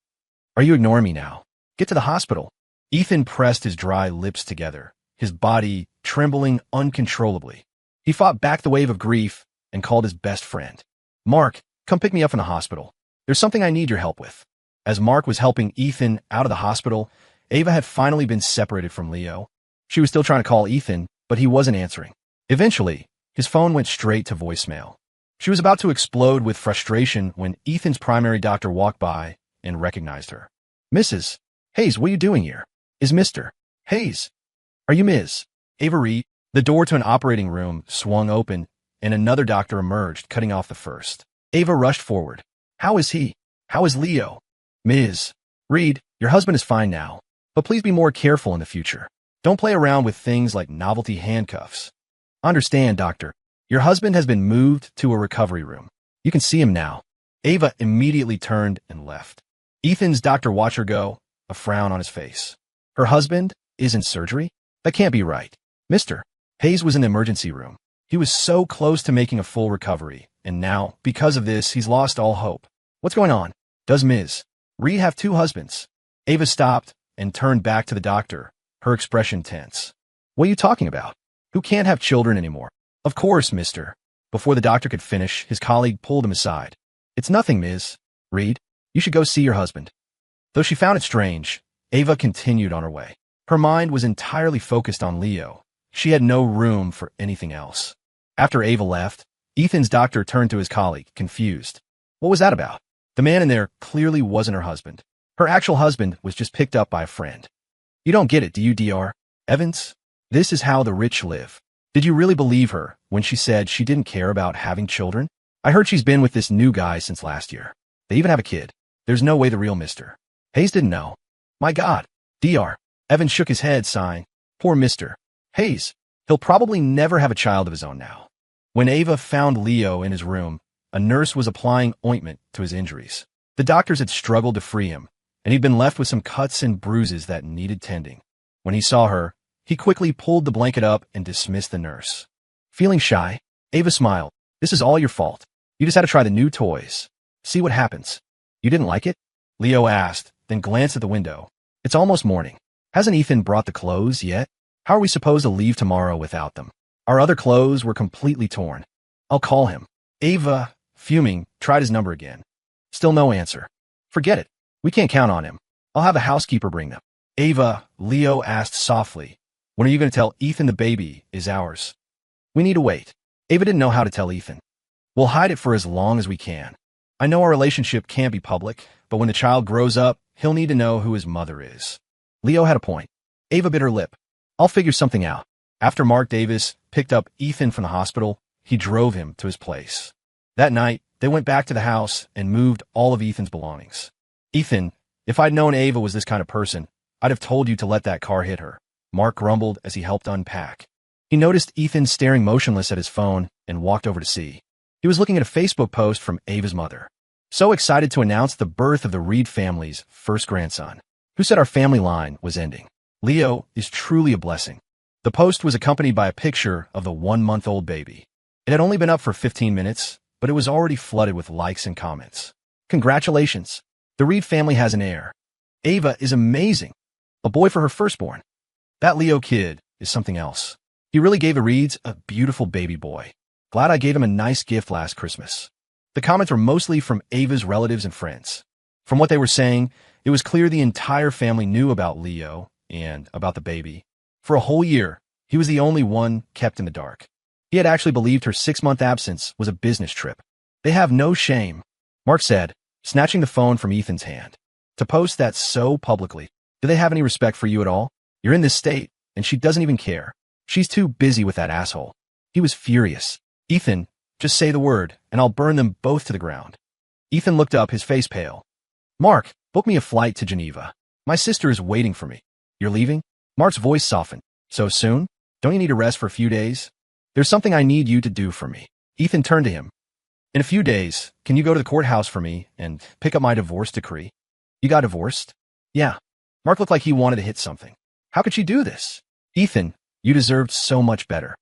Are you ignoring me now? Get to the hospital. Ethan pressed his dry lips together, his body trembling uncontrollably. He fought back the wave of grief and called his best friend. Mark, come pick me up from the hospital. There's something I need your help with. As Mark was helping Ethan out of the hospital, Ava had finally been separated from Leo. She was still trying to call Ethan, but he wasn't answering. Eventually, his phone went straight to voicemail. She was about to explode with frustration when Ethan's primary doctor walked by and recognized her. Mrs. Hayes, what are you doing here? Is Mr. Hayes? Are you Ms. Ava Reed? The door to an operating room swung open, and another doctor emerged, cutting off the first. Ava rushed forward. How is he? How is Leo? Ms. Reed, your husband is fine now, but please be more careful in the future. Don't play around with things like novelty handcuffs. Understand, doctor. Your husband has been moved to a recovery room. You can see him now. Ava immediately turned and left. Ethan's doctor watched her go, a frown on his face. Her husband is in surgery? That can't be right. Mr. Hayes was in the emergency room. He was so close to making a full recovery, and now, because of this, he's lost all hope. What's going on? Does Ms. Reed have 2 husbands? Ava stopped and turned back to the doctor, her expression tense. What are you talking about? Who can't have children anymore? Of course, Mr. Before the doctor could finish, his colleague pulled him aside. It's nothing, Ms. Reed. You should go see your husband. Though she found it strange, Ava continued on her way. Her mind was entirely focused on Leo. She had no room for anything else. After Ava left, Ethan's doctor turned to his colleague, confused. What was that about? The man in there clearly wasn't her husband. Her actual husband was just picked up by a friend. You don't get it, do you, Dr. Evans? This is how the rich live. Did you really believe her when she said she didn't care about having children? I heard she's been with this new guy since last year. They even have a kid. There's no way the real Mr. Hayes didn't know. My God. Dr. Evans shook his head, sighing. Poor Mr. Hayes. He'll probably never have a child of his own now. When Ava found Leo in his room, a nurse was applying ointment to his injuries. The doctors had struggled to free him, and he'd been left with some cuts and bruises that needed tending. When he saw her, he quickly pulled the blanket up and dismissed the nurse. Feeling shy, Ava smiled. This is all your fault. You just had to try the new toys. See what happens. You didn't like it? Leo asked, then glanced at the window. It's almost morning. Hasn't Ethan brought the clothes yet? How are we supposed to leave tomorrow without them? Our other clothes were completely torn. I'll call him. Ava, fuming, tried his number again. Still no answer. Forget it. We can't count on him. I'll have a housekeeper bring them. Ava, Leo asked softly, when are you going to tell Ethan the baby is ours? We need to wait. Ava didn't know how to tell Ethan. We'll hide it for as long as we can. I know our relationship can't be public, but when the child grows up, he'll need to know who his mother is. Leo had a point. Ava bit her lip. I'll figure something out. After Mark Davis picked up Ethan from the hospital, he drove him to his place. That night, they went back to the house and moved all of Ethan's belongings. Ethan, if I'd known Ava was this kind of person, I'd have told you to let that car hit her, Mark grumbled as he helped unpack. He noticed Ethan staring motionless at his phone and walked over to see. He was looking at a Facebook post from Ava's mother. So excited to announce the birth of the Reed family's first grandson. Who said our family line was ending? Leo is truly a blessing. The post was accompanied by a picture of the 1-month-old baby. It had only been up for 15 minutes, but it was already flooded with likes and comments. Congratulations. The Reed family has an heir. Ava is amazing. A boy for her firstborn. That Leo kid is something else. He really gave the Reeds a beautiful baby boy. Glad I gave him a nice gift last Christmas. The comments were mostly from Ava's relatives and friends. From what they were saying, it was clear the entire family knew about Leo and about the baby. For a whole year, he was the only one kept in the dark. He had actually believed her 6-month absence was a business trip. They have no shame, Mark said, snatching the phone from Ethan's hand. To post that so publicly, do they have any respect for you at all? You're in this state, and she doesn't even care. She's too busy with that asshole. He was furious. Ethan, just say the word, and I'll burn them both to the ground. Ethan looked up, his face pale. Mark, book me a flight to Geneva. My sister is waiting for me. You're leaving? Mark's voice softened. So soon? Don't you need to rest for a few days? There's something I need you to do for me. Ethan turned to him. In a few days, can you go to the courthouse for me and pick up my divorce decree? You got divorced? Yeah. Mark looked like he wanted to hit something. How could she do this? Ethan, you deserved so much better.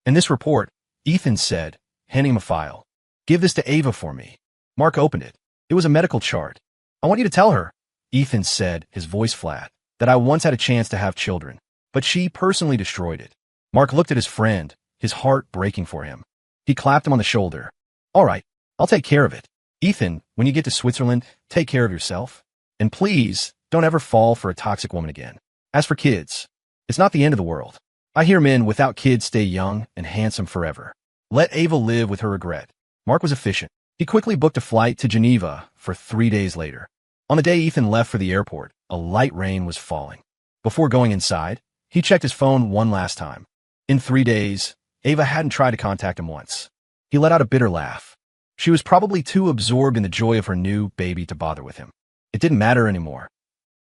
In this report, Ethan said, handing him a file. Give this to Ava for me. Mark opened it. It was a medical chart. I want you to tell her, Ethan said, his voice flat, that I once had a chance to have children, but she personally destroyed it. Mark looked at his friend, his heart breaking for him. He clapped him on the shoulder. All right, I'll take care of it. Ethan, when you get to Switzerland, take care of yourself. And please, don't ever fall for a toxic woman again. As for kids, it's not the end of the world. I hear men without kids stay young and handsome forever. Let Ava live with her regret. Mark was efficient. He quickly booked a flight to Geneva for 3 days later. On the day Ethan left for the airport, a light rain was falling. Before going inside, he checked his phone one last time. In 3 days, Ava hadn't tried to contact him once. He let out a bitter laugh. She was probably too absorbed in the joy of her new baby to bother with him. It didn't matter anymore.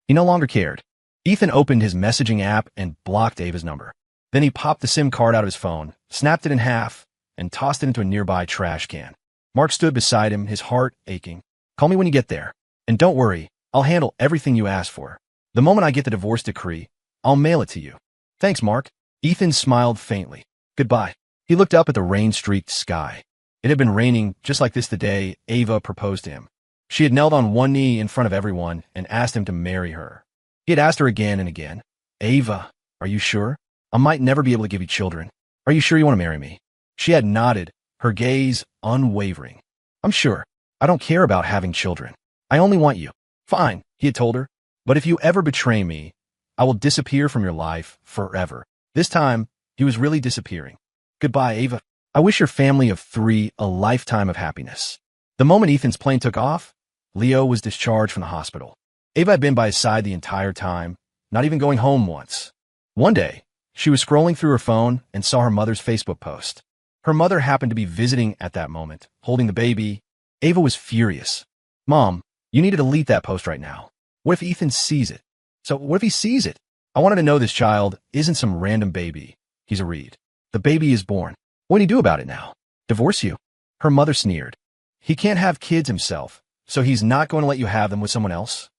He no longer cared. Ethan opened his messaging app and blocked Ava's number. Then he popped the SIM card out of his phone, snapped it in half, and tossed it into a nearby trash can. Mark stood beside him, his heart aching. Call me when you get there. And don't worry, I'll handle everything you asked for. The moment I get the divorce decree, I'll mail it to you. Thanks, Mark. Ethan smiled faintly. Goodbye. He looked up at the rain-streaked sky. It had been raining just like this the day Ava proposed to him. She had knelt on one knee in front of everyone and asked him to marry her. He had asked her again and again, Ava, are you sure? I might never be able to give you children. Are you sure you want to marry me? She had nodded, her gaze unwavering. I'm sure. I don't care about having children. I only want you. Fine, he had told her. But if you ever betray me, I will disappear from your life forever. This time, he was really disappearing. Goodbye, Ava. I wish your family of 3 a lifetime of happiness. The moment Ethan's plane took off, Leo was discharged from the hospital. Ava had been by his side the entire time, not even going home once. One day, she was scrolling through her phone and saw her mother's Facebook post. Her mother happened to be visiting at that moment, holding the baby. Ava was furious. Mom, you need to delete that post right now. What if Ethan sees it? So what if he sees it? I wanted to know this child isn't some random baby. He's a Reed. The baby is born. What do you do about it now? Divorce you? Her mother sneered. He can't have kids himself, so he's not going to let you have them with someone else?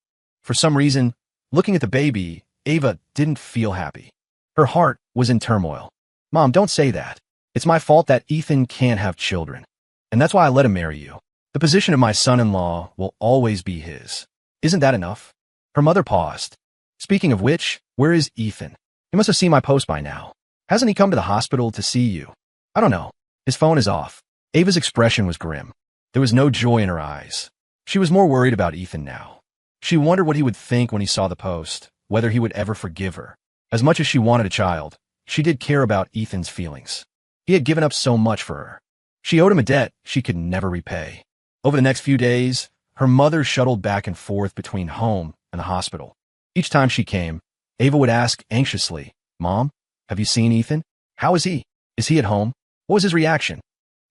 For some reason, looking at the baby, Ava didn't feel happy. Her heart was in turmoil. Mom, don't say that. It's my fault that Ethan can't have children. And that's why I let him marry you. The position of my son-in-law will always be his. Isn't that enough? Her mother paused. Speaking of which, where is Ethan? He must have seen my post by now. Hasn't he come to the hospital to see you? I don't know. His phone is off. Ava's expression was grim. There was no joy in her eyes. She was more worried about Ethan now. She wondered what he would think when he saw the post, whether he would ever forgive her. As much as she wanted a child, she did care about Ethan's feelings. He had given up so much for her. She owed him a debt she could never repay. Over the next few days, her mother shuttled back and forth between home and the hospital. Each time she came, Ava would ask anxiously, "Mom, have you seen Ethan? How is he? Is he at home? What was his reaction?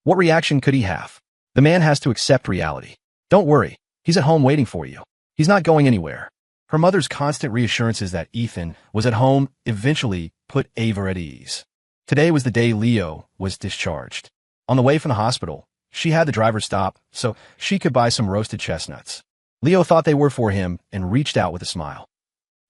What reaction could he have?" The man has to accept reality. "Don't worry, he's at home waiting for you. He's not going anywhere." Her mother's constant reassurances that Ethan was at home eventually put Ava at ease. Today was the day Leo was discharged. On the way from the hospital, she had the driver stop so she could buy some roasted chestnuts. Leo thought they were for him and reached out with a smile.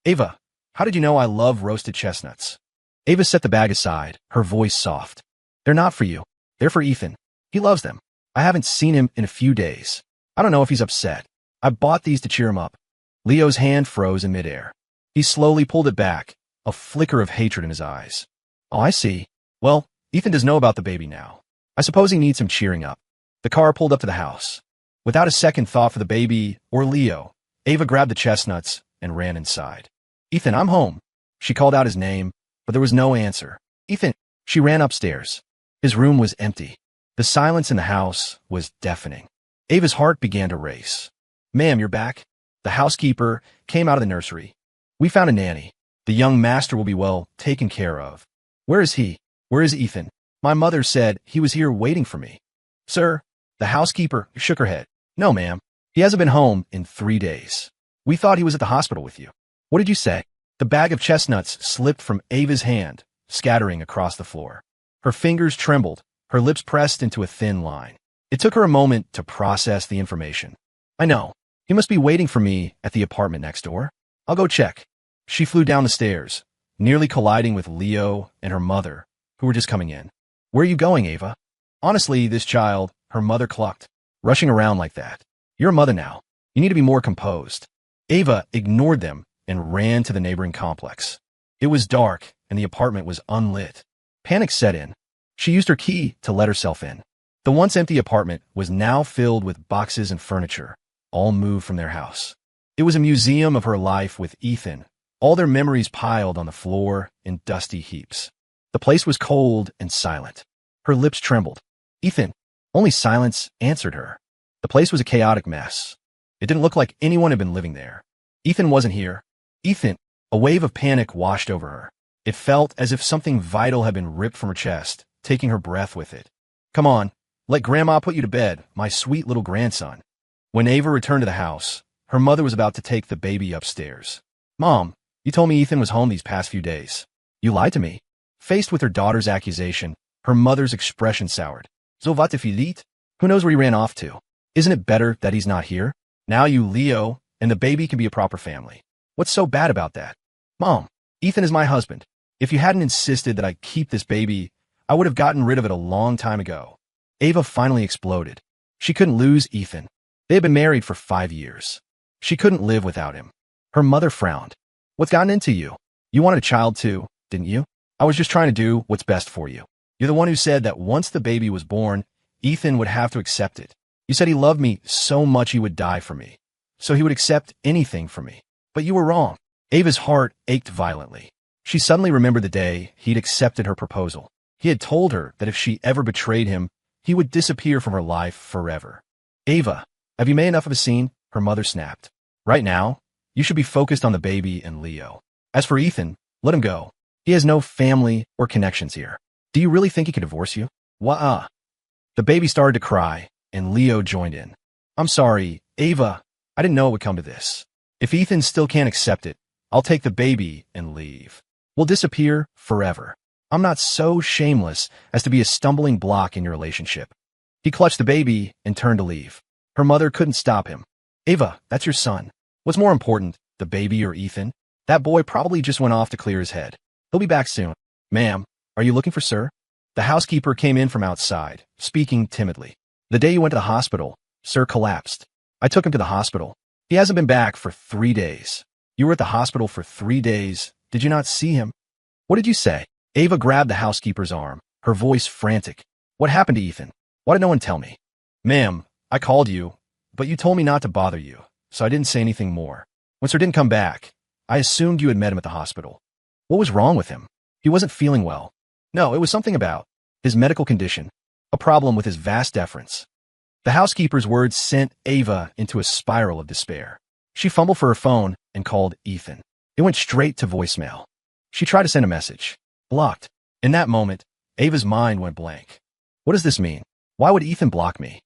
"Ava, how did you know I love roasted chestnuts?" Ava set the bag aside, her voice soft. "They're not for you. They're for Ethan. He loves them. I haven't seen him in a few days. I don't know if he's upset. I bought these to cheer him up." Leo's hand froze in midair. He slowly pulled it back, a flicker of hatred in his eyes. "Oh, I see. Well, Ethan does know about the baby now. I suppose he needs some cheering up." The car pulled up to the house. Without a second thought for the baby or Leo, Ava grabbed the chestnuts and ran inside. "Ethan, I'm home." She called out his name, but there was no answer. "Ethan." She ran upstairs. His room was empty. The silence in the house was deafening. Ava's heart began to race. "Ma'am, you're back?" The housekeeper came out of the nursery. "We found a nanny. The young master will be well taken care of." "Where is he? Where is Ethan?" "My mother said he was here waiting for me." "Sir?" The housekeeper shook her head. "No, ma'am. He hasn't been home in 3 days. We thought he was at the hospital with you." "What did you say?" The bag of chestnuts slipped from Ava's hand, scattering across the floor. Her fingers trembled, her lips pressed into a thin line. It took her a moment to process the information. "I know. He must be waiting for me at the apartment next door. I'll go check." She flew down the stairs, nearly colliding with Leo and her mother, who were just coming in. "Where are you going, Ava?" "Honestly, this child," her mother clucked, "rushing around like that. You're a mother now. You need to be more composed." Ava ignored them and ran to the neighboring complex. It was dark, and the apartment was unlit. Panic set in. She used her key to let herself in. The once empty apartment was now filled with boxes and furniture, all moved from their house. It was a museum of her life with Ethan, all their memories piled on the floor in dusty heaps. The place was cold and silent. Her lips trembled. "Ethan." Only silence answered her. The place was a chaotic mess. It didn't look like anyone had been living there. Ethan wasn't here. "Ethan." A wave of panic washed over her. It felt as if something vital had been ripped from her chest, taking her breath with it. "Come on, let Grandma put you to bed, my sweet little grandson." When Ava returned to the house, her mother was about to take the baby upstairs. "Mom, you told me Ethan was home these past few days. You lied to me." Faced with her daughter's accusation, her mother's expression soured. "So wat filit? Who knows where he ran off to? Isn't it better that he's not here? Now you, Leo, and the baby can be a proper family. What's so bad about that?" "Mom, Ethan is my husband. If you hadn't insisted that I keep this baby, I would have gotten rid of it a long time ago." Ava finally exploded. She couldn't lose Ethan. They had been married for 5 years. She couldn't live without him. Her mother frowned. "What's gotten into you? You wanted a child too, didn't you?" "I was just trying to do what's best for you. You're the one who said that once the baby was born, Ethan would have to accept it. You said he loved me so much he would die for me, so he would accept anything for me. But you were wrong." Ava's heart ached violently. She suddenly remembered the day he'd accepted her proposal. He had told her that if she ever betrayed him, he would disappear from her life forever. "Ava, have you made enough of a scene?" her mother snapped. "Right now, you should be focused on the baby and Leo. As for Ethan, let him go. He has no family or connections here. Do you really think he could divorce you?" "Wah-ah." The baby started to cry, and Leo joined in. "I'm sorry, Ava. I didn't know it would come to this. If Ethan still can't accept it, I'll take the baby and leave. We'll disappear forever. I'm not so shameless as to be a stumbling block in your relationship." He clutched the baby and turned to leave. Her mother couldn't stop him. "Ava, that's your son. What's more important, the baby or Ethan? That boy probably just went off to clear his head. He'll be back soon." "Ma'am, are you looking for Sir?" The housekeeper came in from outside, speaking timidly. "The day you went to the hospital, Sir collapsed. I took him to the hospital. He hasn't been back for 3 days." "You were at the hospital for 3 days. Did you not see him?" "What did you say?" Ava grabbed the housekeeper's arm, her voice frantic. "What happened to Ethan? Why did no one tell me?" "Ma'am, I called you, but you told me not to bother you, so I didn't say anything more. When Sir didn't come back, I assumed you had met him at the hospital. What was wrong with him? He wasn't feeling well. No, it was something about his medical condition, a problem with his vas deferens. The housekeeper's words sent Ava into a spiral of despair. She fumbled for her phone and called Ethan. It went straight to voicemail. She tried to send a message. Blocked. In that moment, Ava's mind went blank. What does this mean? Why would Ethan block me?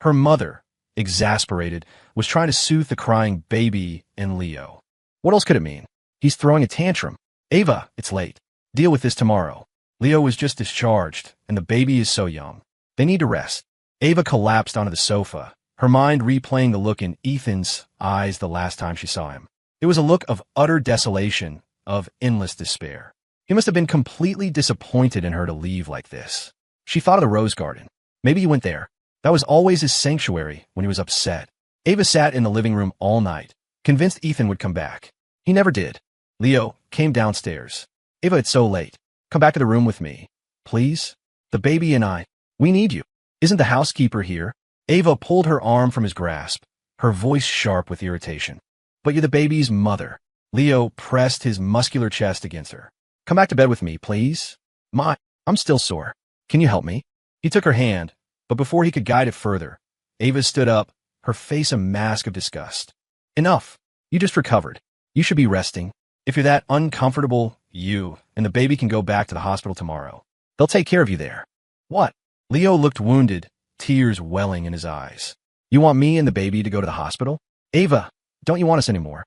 Her mother, exasperated, was trying to soothe the crying baby in Leo. What else could it mean? He's throwing a tantrum. Ava, it's late. Deal with this tomorrow. Leo was just discharged, and the baby is so young. They need to rest. Ava collapsed onto the sofa, her mind replaying the look in Ethan's eyes the last time she saw him. It was a look of utter desolation, of endless despair. He must have been completely disappointed in her to leave like this. She thought of the rose garden. Maybe he went there. That was always his sanctuary when he was upset. Ava sat in the living room all night, convinced Ethan would come back. He never did. Leo came downstairs. Ava, it's so late. Come back to the room with me. Please? The baby and I. We need you. Isn't the housekeeper here? Ava pulled her arm from his grasp, her voice sharp with irritation. But you're the baby's mother. Leo pressed his muscular chest against her. Come back to bed with me, please. I'm still sore. Can you help me? He took her hand, but before he could guide it further, Ava stood up, her face a mask of disgust. Enough. You just recovered. You should be resting. If you're that uncomfortable, you and the baby can go back to the hospital tomorrow. They'll take care of you there. What? Leo looked wounded, tears welling in his eyes. You want me and the baby to go to the hospital? Ava, don't you want us anymore?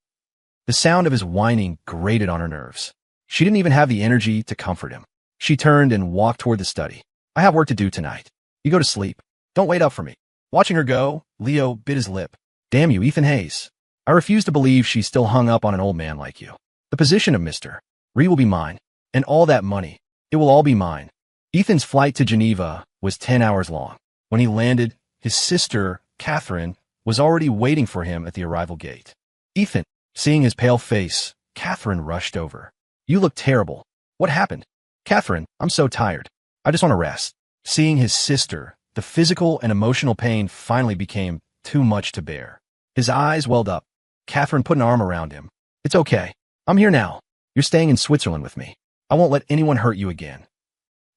The sound of his whining grated on her nerves. She didn't even have the energy to comfort him. She turned and walked toward the study. I have work to do tonight. You go to sleep. Don't wait up for me. Watching her go, Leo bit his lip. Damn you, Ethan Hayes. I refuse to believe she's still hung up on an old man like you. The position of Mr. Ree will be mine. And all that money. It will all be mine. Ethan's flight to Geneva was 10 hours long. When he landed, his sister, Catherine, was already waiting for him at the arrival gate. Ethan, seeing his pale face, Catherine rushed over. You look terrible. What happened? Catherine, I'm so tired. I just want to rest. Seeing his sister, the physical and emotional pain finally became too much to bear. His eyes welled up. Catherine put an arm around him. It's okay. I'm here now. You're staying in Switzerland with me. I won't let anyone hurt you again.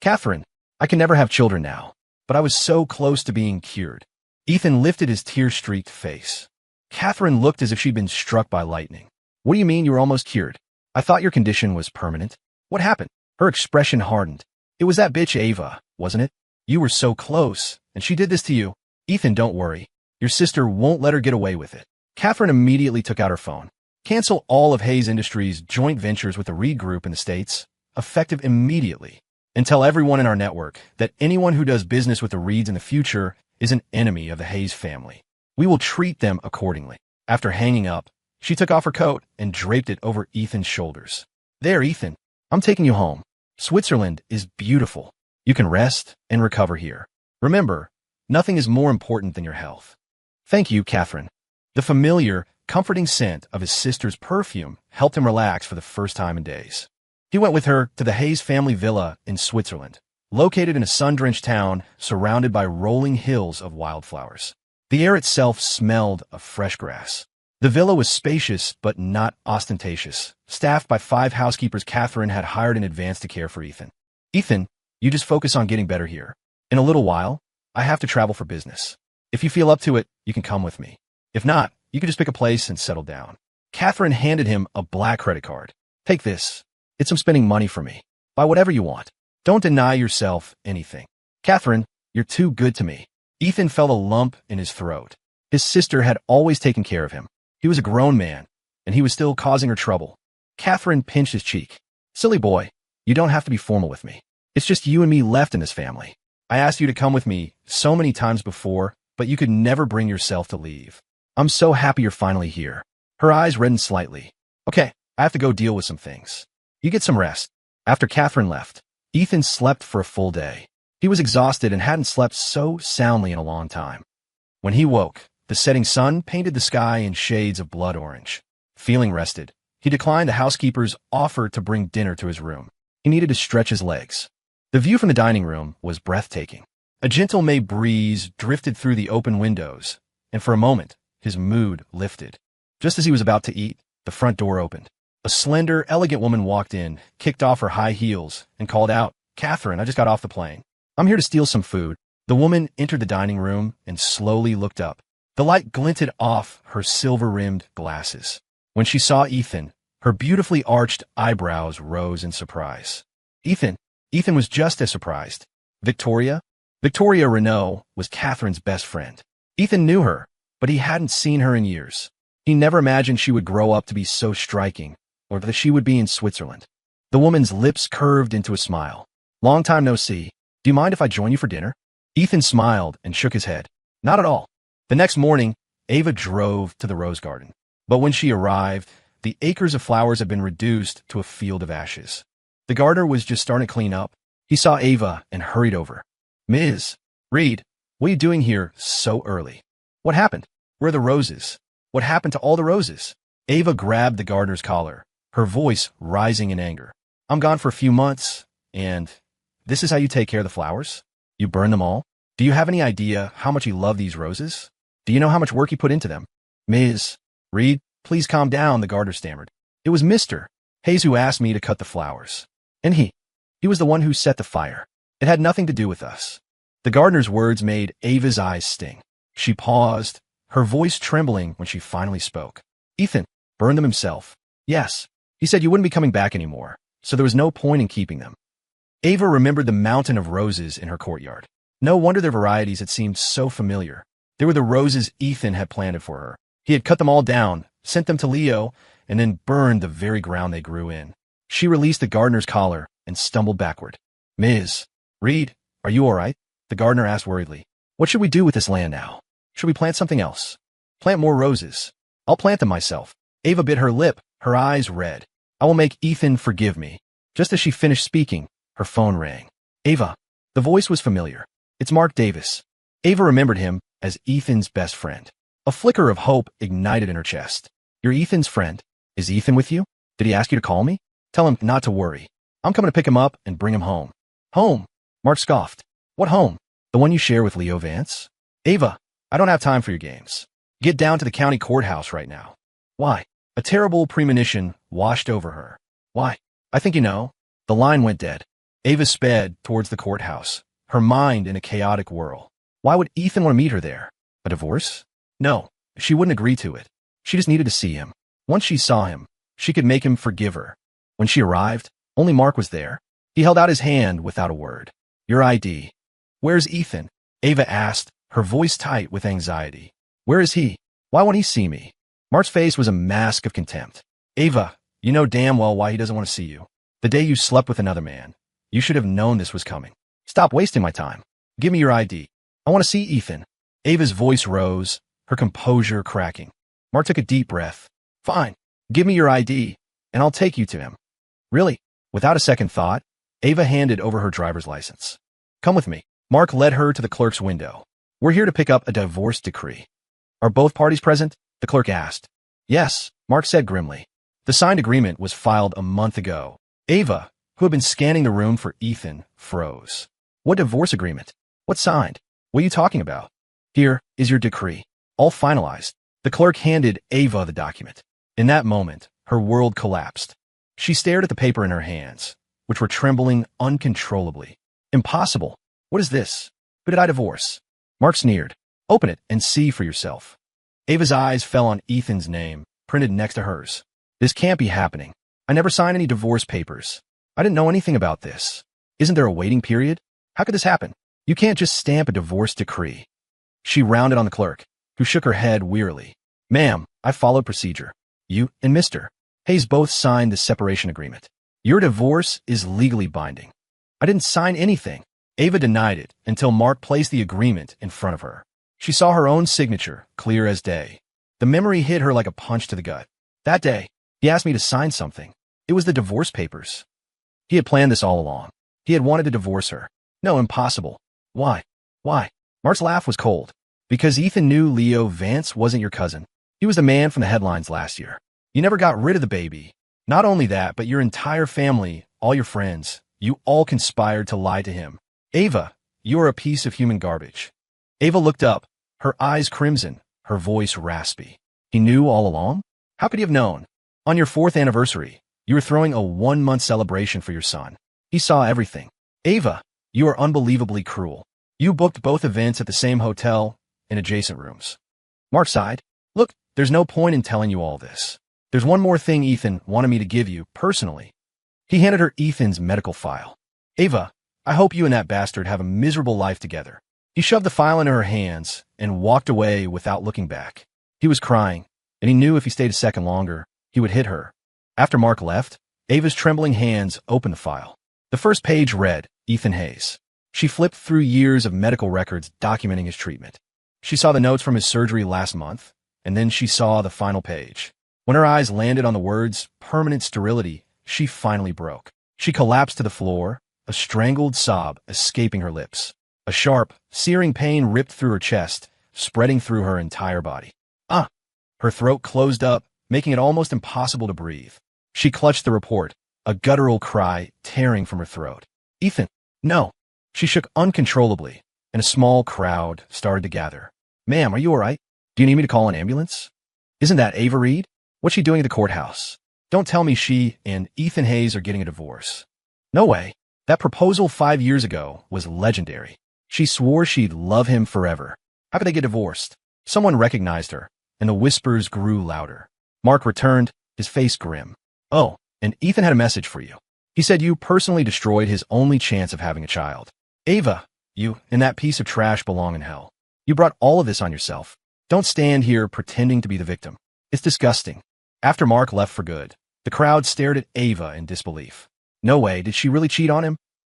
Catherine, I can never have children now, but I was so close to being cured. Ethan lifted his tear-streaked face. Catherine looked as if she'd been struck by lightning. What do you mean you were almost cured? I thought your condition was permanent. What happened? Her expression hardened. It was that bitch Ava, wasn't it? You were so close, and she did this to you. Ethan, don't worry. Your sister won't let her get away with it. Catherine immediately took out her phone. Cancel all of Hayes Industries' joint ventures with the Reed Group in the States, effective immediately. And tell everyone in our network that anyone who does business with the Reeds in the future is an enemy of the Hayes family. We will treat them accordingly. After hanging up, she took off her coat and draped it over Ethan's shoulders. There, Ethan. I'm taking you home. Switzerland is beautiful. You can rest and recover here. Remember, nothing is more important than your health. Thank you, Catherine. The familiar, comforting scent of his sister's perfume helped him relax for the first time in days. He went with her to the Hayes family villa in Switzerland, located in a sun-drenched town surrounded by rolling hills of wildflowers. The air itself smelled of fresh grass. The villa was spacious but not ostentatious, staffed by 5 housekeepers Catherine had hired in advance to care for Ethan. Ethan, you just focus on getting better here. In a little while, I have to travel for business. If you feel up to it, you can come with me. If not, you can just pick a place and settle down. Catherine handed him a black credit card. Take this. It's some spending money for me. Buy whatever you want. Don't deny yourself anything. Catherine, you're too good to me. Ethan felt a lump in his throat. His sister had always taken care of him. He was a grown man, and he was still causing her trouble. Catherine pinched his cheek. Silly boy, you don't have to be formal with me. It's just you and me left in this family. I asked you to come with me so many times before, but you could never bring yourself to leave. I'm so happy you're finally here. Her eyes reddened slightly. Okay, I have to go deal with some things. You get some rest. After Catherine left, Ethan slept for a full day. He was exhausted and hadn't slept so soundly in a long time. When he woke, the setting sun painted the sky in shades of blood orange. Feeling rested, he declined the housekeeper's offer to bring dinner to his room. He needed to stretch his legs. The view from the dining room was breathtaking. A gentle May breeze drifted through the open windows, and for a moment, his mood lifted. Just as he was about to eat, the front door opened. A slender, elegant woman walked in, kicked off her high heels, and called out, "Catherine, I just got off the plane. I'm here to steal some food." The woman entered the dining room and slowly looked up. The light glinted off her silver-rimmed glasses. When she saw Ethan, her beautifully arched eyebrows rose in surprise. Ethan was just as surprised. Victoria Renault was Catherine's best friend. Ethan knew her, but he hadn't seen her in years. He never imagined she would grow up to be so striking, or that she would be in Switzerland. The woman's lips curved into a smile. "Long time no see. Do you mind if I join you for dinner?" Ethan smiled and shook his head. "Not at all." The next morning, Ava drove to the rose garden. But when she arrived, the acres of flowers had been reduced to a field of ashes. The gardener was just starting to clean up. He saw Ava and hurried over. "Ms. Reed, what are you doing here so early? What happened? Where are the roses? What happened to all the roses?" Ava grabbed the gardener's collar, her voice rising in anger. "I'm gone for a few months, and this is how you take care of the flowers? You burn them all? Do you have any idea how much you love these roses? Do you know how much work you put into them?" "Ms. Reed, please calm down," the gardener stammered. "It was Mr. Hayes who asked me to cut the flowers. And he was the one who set the fire. It had nothing to do with us." The gardener's words made Ava's eyes sting. She paused, her voice trembling when she finally spoke. "Ethan burned them himself. Yes. He said you wouldn't be coming back anymore, so there was no point in keeping them." Ava remembered the mountain of roses in her courtyard. No wonder their varieties had seemed so familiar. They were the roses Ethan had planted for her. He had cut them all down, sent them to Leo, and then burned the very ground they grew in. She released the gardener's collar and stumbled backward. "Ms. Reed, are you all right?" the gardener asked worriedly. "What should we do with this land now? Should we plant something else? Plant more roses?" "I'll plant them myself." Ava bit her lip, her eyes red. "I will make Ethan forgive me." Just as she finished speaking, her phone rang. "Ava." The voice was familiar. "It's Mark Davis." Ava remembered him as Ethan's best friend. A flicker of hope ignited in her chest. "You're Ethan's friend? Is Ethan with you? Did he ask you to call me? Tell him not to worry. I'm coming to pick him up and bring him home." "Home?" Mark scoffed. "What home? The one you share with Leo Vance?" "Ava, I don't have time for your games. Get down to the county courthouse right now." "Why?" A terrible premonition washed over her. "Why? I think you know." The line went dead. Ava sped towards the courthouse, her mind in a chaotic whirl. Why would Ethan want to meet her there? A divorce? No, she wouldn't agree to it. She just needed to see him. Once she saw him, she could make him forgive her. When she arrived, only Mark was there. He held out his hand without a word. "Your ID." "Where's Ethan?" Ava asked, her voice tight with anxiety. "Where is he? Why won't he see me?" Mark's face was a mask of contempt. "Ava, you know damn well why he doesn't want to see you. The day you slept with another man. You should have known this was coming. Stop wasting my time. Give me your ID. I want to see Ethan." Ava's voice rose, her composure cracking. Mark took a deep breath. "Fine. Give me your ID, and I'll take you to him." "Really?" Without a second thought, Ava handed over her driver's license. "Come with me." Mark led her to the clerk's window. "We're here to pick up a divorce decree." "Are both parties present?" the clerk asked. "Yes," Mark said grimly. The signed agreement was filed a month ago. Ava, who had been scanning the room for Ethan, froze. "What divorce agreement? What signed? What are you talking about?" "Here is your decree. All finalized." The clerk handed Ava the document. In that moment, her world collapsed. She stared at the paper in her hands, which were trembling uncontrollably. "Impossible. What is this? Who did I divorce?" Mark sneered. "Open it and see for yourself." Ava's eyes fell on Ethan's name, printed next to hers. "This can't be happening. I never signed any divorce papers. I didn't know anything about this. Isn't there a waiting period? How could this happen? You can't just stamp a divorce decree." She rounded on the clerk, who shook her head wearily. "Ma'am, I followed procedure. You and Mr. Hayes both signed the separation agreement. Your divorce is legally binding." "I didn't sign anything." Ava denied it until Mark placed the agreement in front of her. She saw her own signature, clear as day. The memory hit her like a punch to the gut. That day, he asked me to sign something. It was the divorce papers. He had planned this all along. He had wanted to divorce her. No, impossible. Why? Why? Mark's laugh was cold. "Because Ethan knew Leo Vance wasn't your cousin. He was the man from the headlines last year. You never got rid of the baby. Not only that, but your entire family, all your friends, you all conspired to lie to him. Ava, you are a piece of human garbage." Ava looked up, her eyes crimson, her voice raspy. "He knew all along? How could he have known?" On your 4th anniversary, you were throwing a 1-month celebration for your son. He saw everything. Ava, you are unbelievably cruel. You booked both events at the same hotel in adjacent rooms. Mark sighed. Look, there's no point in telling you all this. There's one more thing Ethan wanted me to give you, personally. He handed her Ethan's medical file. Ava, I hope you and that bastard have a miserable life together. He shoved the file into her hands and walked away without looking back. He was crying, and he knew if he stayed a second longer, he would hit her. After Mark left, Ava's trembling hands opened the file. The first page read, Ethan Hayes. She flipped through years of medical records documenting his treatment. She saw the notes from his surgery last month, and then she saw the final page. When her eyes landed on the words, permanent sterility, she finally broke. She collapsed to the floor, a strangled sob escaping her lips. A sharp, searing pain ripped through her chest, spreading through her entire body. Her throat closed up, making it almost impossible to breathe. She clutched the report, a guttural cry tearing from her throat. Ethan, no. She shook uncontrollably, and a small crowd started to gather. Ma'am, are you all right? Do you need me to call an ambulance? Isn't that Ava Reed? What's she doing at the courthouse? Don't tell me she and Ethan Hayes are getting a divorce. No way. That proposal 5 years ago was legendary. She swore she'd love him forever. How could they get divorced? Someone recognized her, and the whispers grew louder. Mark returned, his face grim. Oh, and Ethan had a message for you. He said you personally destroyed his only chance of having a child. Ava, you and that piece of trash belong in hell. You brought all of this on yourself. Don't stand here pretending to be the victim. It's disgusting. After Mark left for good, the crowd stared at Ava in disbelief. No way, did she really cheat on him?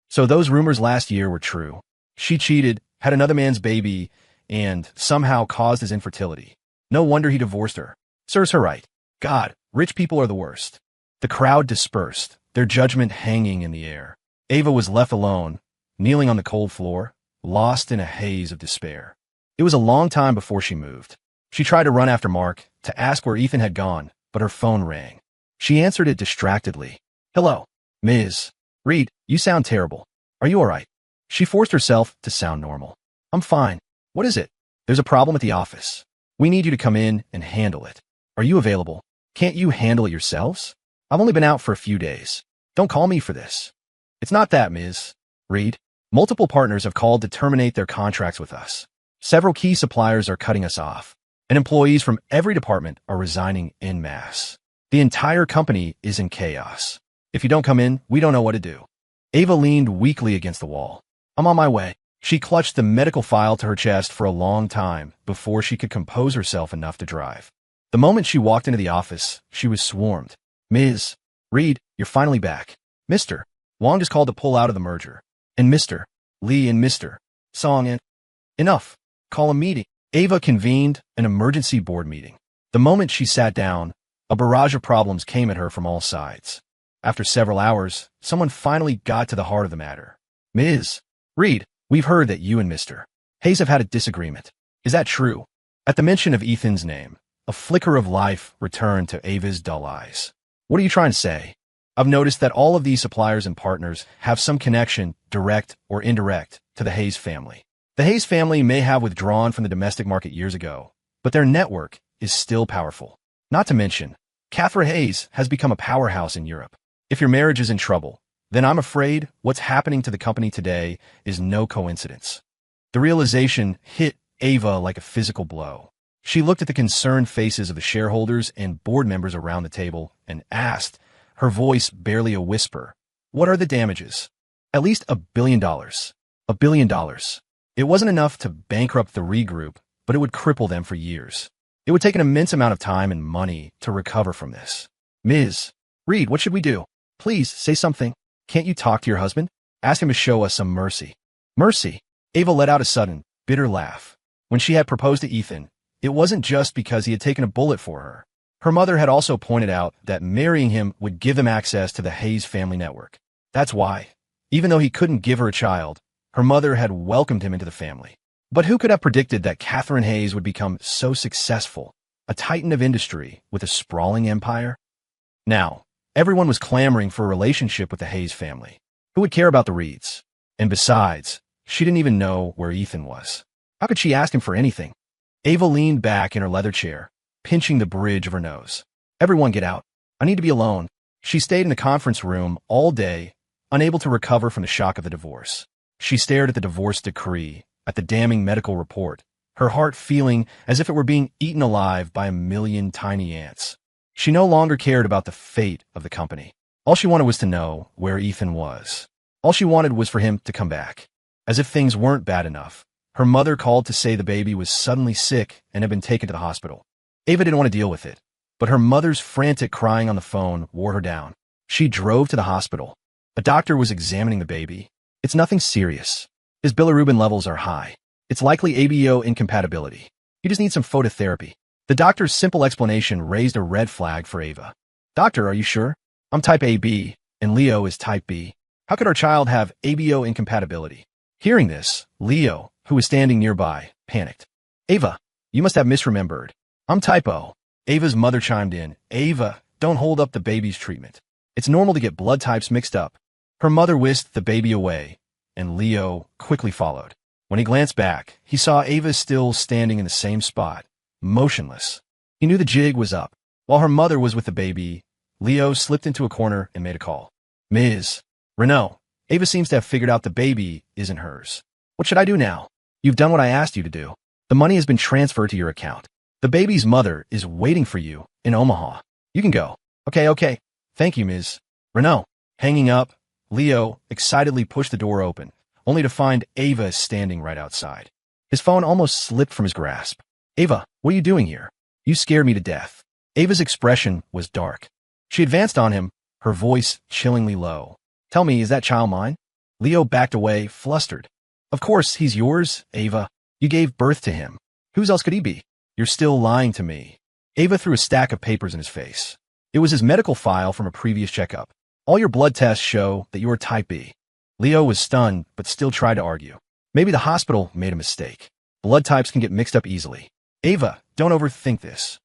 So those rumors last year were true. She cheated, had another man's baby, and somehow caused his infertility. No wonder he divorced her. Serves her right. God, rich people are the worst. The crowd dispersed, their judgment hanging in the air. Ava was left alone, kneeling on the cold floor, lost in a haze of despair. It was a long time before she moved. She tried to run after Mark, to ask where Ethan had gone, but her phone rang. She answered it distractedly. Hello, Ms. Reed, you sound terrible. Are you all right? She forced herself to sound normal. I'm fine. What is it? There's a problem at the office. We need you to come in and handle it. Are you available? Can't you handle it yourselves? I've only been out for a few days. Don't call me for this. It's not that, Ms. Reed. Multiple partners have called to terminate their contracts with us. Several key suppliers are cutting us off, and employees from every department are resigning en masse. The entire company is in chaos. If you don't come in, we don't know what to do. Ava leaned weakly against the wall. I'm on my way. She clutched the medical file to her chest for a long time before she could compose herself enough to drive. The moment she walked into the office, she was swarmed. Ms. Reed, you're finally back. Mr. Wong just called to pull out of the merger. And Mr. Lee and Mr. Song and... Enough. Call a meeting. Ava convened an emergency board meeting. The moment she sat down, a barrage of problems came at her from all sides. After several hours, someone finally got to the heart of the matter. Ms. Reed, we've heard that you and Mr. Hayes have had a disagreement. Is that true? At the mention of Ethan's name, a flicker of life returned to Ava's dull eyes. What are you trying to say? I've noticed that all of these suppliers and partners have some connection, direct or indirect, to the Hayes family. The Hayes family may have withdrawn from the domestic market years ago, but their network is still powerful. Not to mention, Catherine Hayes has become a powerhouse in Europe. If your marriage is in trouble, then I'm afraid what's happening to the company today is no coincidence. The realization hit Ava like a physical blow. She looked at the concerned faces of the shareholders and board members around the table and asked, her voice barely a whisper, what are the damages? At least $1 billion. $1 billion. It wasn't enough to bankrupt the Reed Group, but it would cripple them for years. It would take an immense amount of time and money to recover from this. Ms. Reed, what should we do? Please, say something. Can't you talk to your husband? Ask him to show us some mercy. Mercy? Ava let out a sudden, bitter laugh. When she had proposed to Ethan, it wasn't just because he had taken a bullet for her. Her mother had also pointed out that marrying him would give them access to the Hayes family network. That's why, even though he couldn't give her a child, her mother had welcomed him into the family. But who could have predicted that Catherine Hayes would become so successful, a titan of industry with a sprawling empire? Now, everyone was clamoring for a relationship with the Hayes family. Who would care about the Reeds? And besides, she didn't even know where Ethan was. How could she ask him for anything? Ava leaned back in her leather chair, pinching the bridge of her nose. Everyone get out. I need to be alone. She stayed in the conference room all day, unable to recover from the shock of the divorce. She stared at the divorce decree, at the damning medical report, her heart feeling as if it were being eaten alive by a million tiny ants. She no longer cared about the fate of the company. All she wanted was to know where Ethan was. All she wanted was for him to come back. As if things weren't bad enough, her mother called to say the baby was suddenly sick and had been taken to the hospital. Ava didn't want to deal with it, but her mother's frantic crying on the phone wore her down. She drove to the hospital. A doctor was examining the baby. It's nothing serious. His bilirubin levels are high. It's likely ABO incompatibility. You just need some phototherapy. The doctor's simple explanation raised a red flag for Ava. Doctor, are you sure? I'm type AB, and Leo is type B. How could our child have ABO incompatibility? Hearing this, Leo, who was standing nearby, panicked. Ava, you must have misremembered. I'm type O. Ava's mother chimed in. Ava, don't hold up the baby's treatment. It's normal to get blood types mixed up. Her mother whisked the baby away, and Leo quickly followed. When he glanced back, he saw Ava still standing in the same spot, motionless. He knew the jig was up. While her mother was with the baby, Leo slipped into a corner and made a call. Ms. Renault, Ava seems to have figured out the baby isn't hers. What should I do now? You've done what I asked you to do. The money has been transferred to your account. The baby's mother is waiting for you in Omaha. You can go. Okay. Thank you, Ms. Renault. Hanging up, Leo excitedly pushed the door open, only to find Ava standing right outside. His phone almost slipped from his grasp. Ava, what are you doing here? You scared me to death. Ava's expression was dark. She advanced on him, her voice chillingly low. Tell me, is that child mine? Leo backed away, flustered. Of course, he's yours, Ava. You gave birth to him. Whose else could he be? You're still lying to me. Ava threw a stack of papers in his face. It was his medical file from a previous checkup. All your blood tests show that you are type B. Leo was stunned, but still tried to argue. Maybe the hospital made a mistake. Blood types can get mixed up easily. Ava, don't overthink this.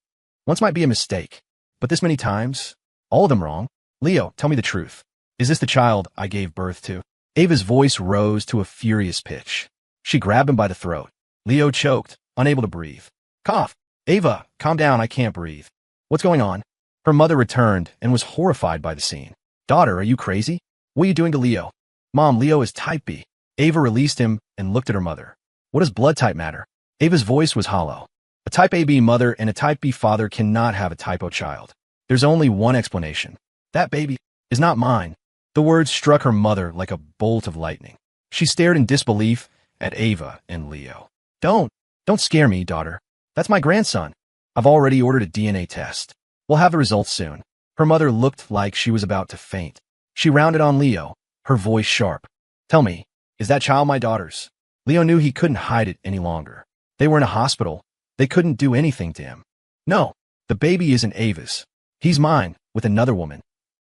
Once might be a mistake, but this many times? All of them wrong? Leo, tell me the truth. Is this the child I gave birth to? Ava's voice rose to a furious pitch. She grabbed him by the throat. Leo choked, unable to breathe. Cough. Ava, calm down, I can't breathe. What's going on? Her mother returned and was horrified by the scene. Daughter, are you crazy? What are you doing to Leo? Mom, Leo is type B. Ava released him and looked at her mother. What does blood type matter? Ava's voice was hollow. A type AB mother and a type B father cannot have a type O child. There's only one explanation. That baby is not mine. The words struck her mother like a bolt of lightning. She stared in disbelief at Ava and Leo. Don't scare me, daughter. That's my grandson. I've already ordered a DNA test. We'll have the results soon. Her mother looked like she was about to faint. She rounded on Leo, her voice sharp. Tell me, is that child my daughter's? Leo knew he couldn't hide it any longer. They were in a hospital. They couldn't do anything to him. No, the baby isn't Ava's. He's mine, with another woman.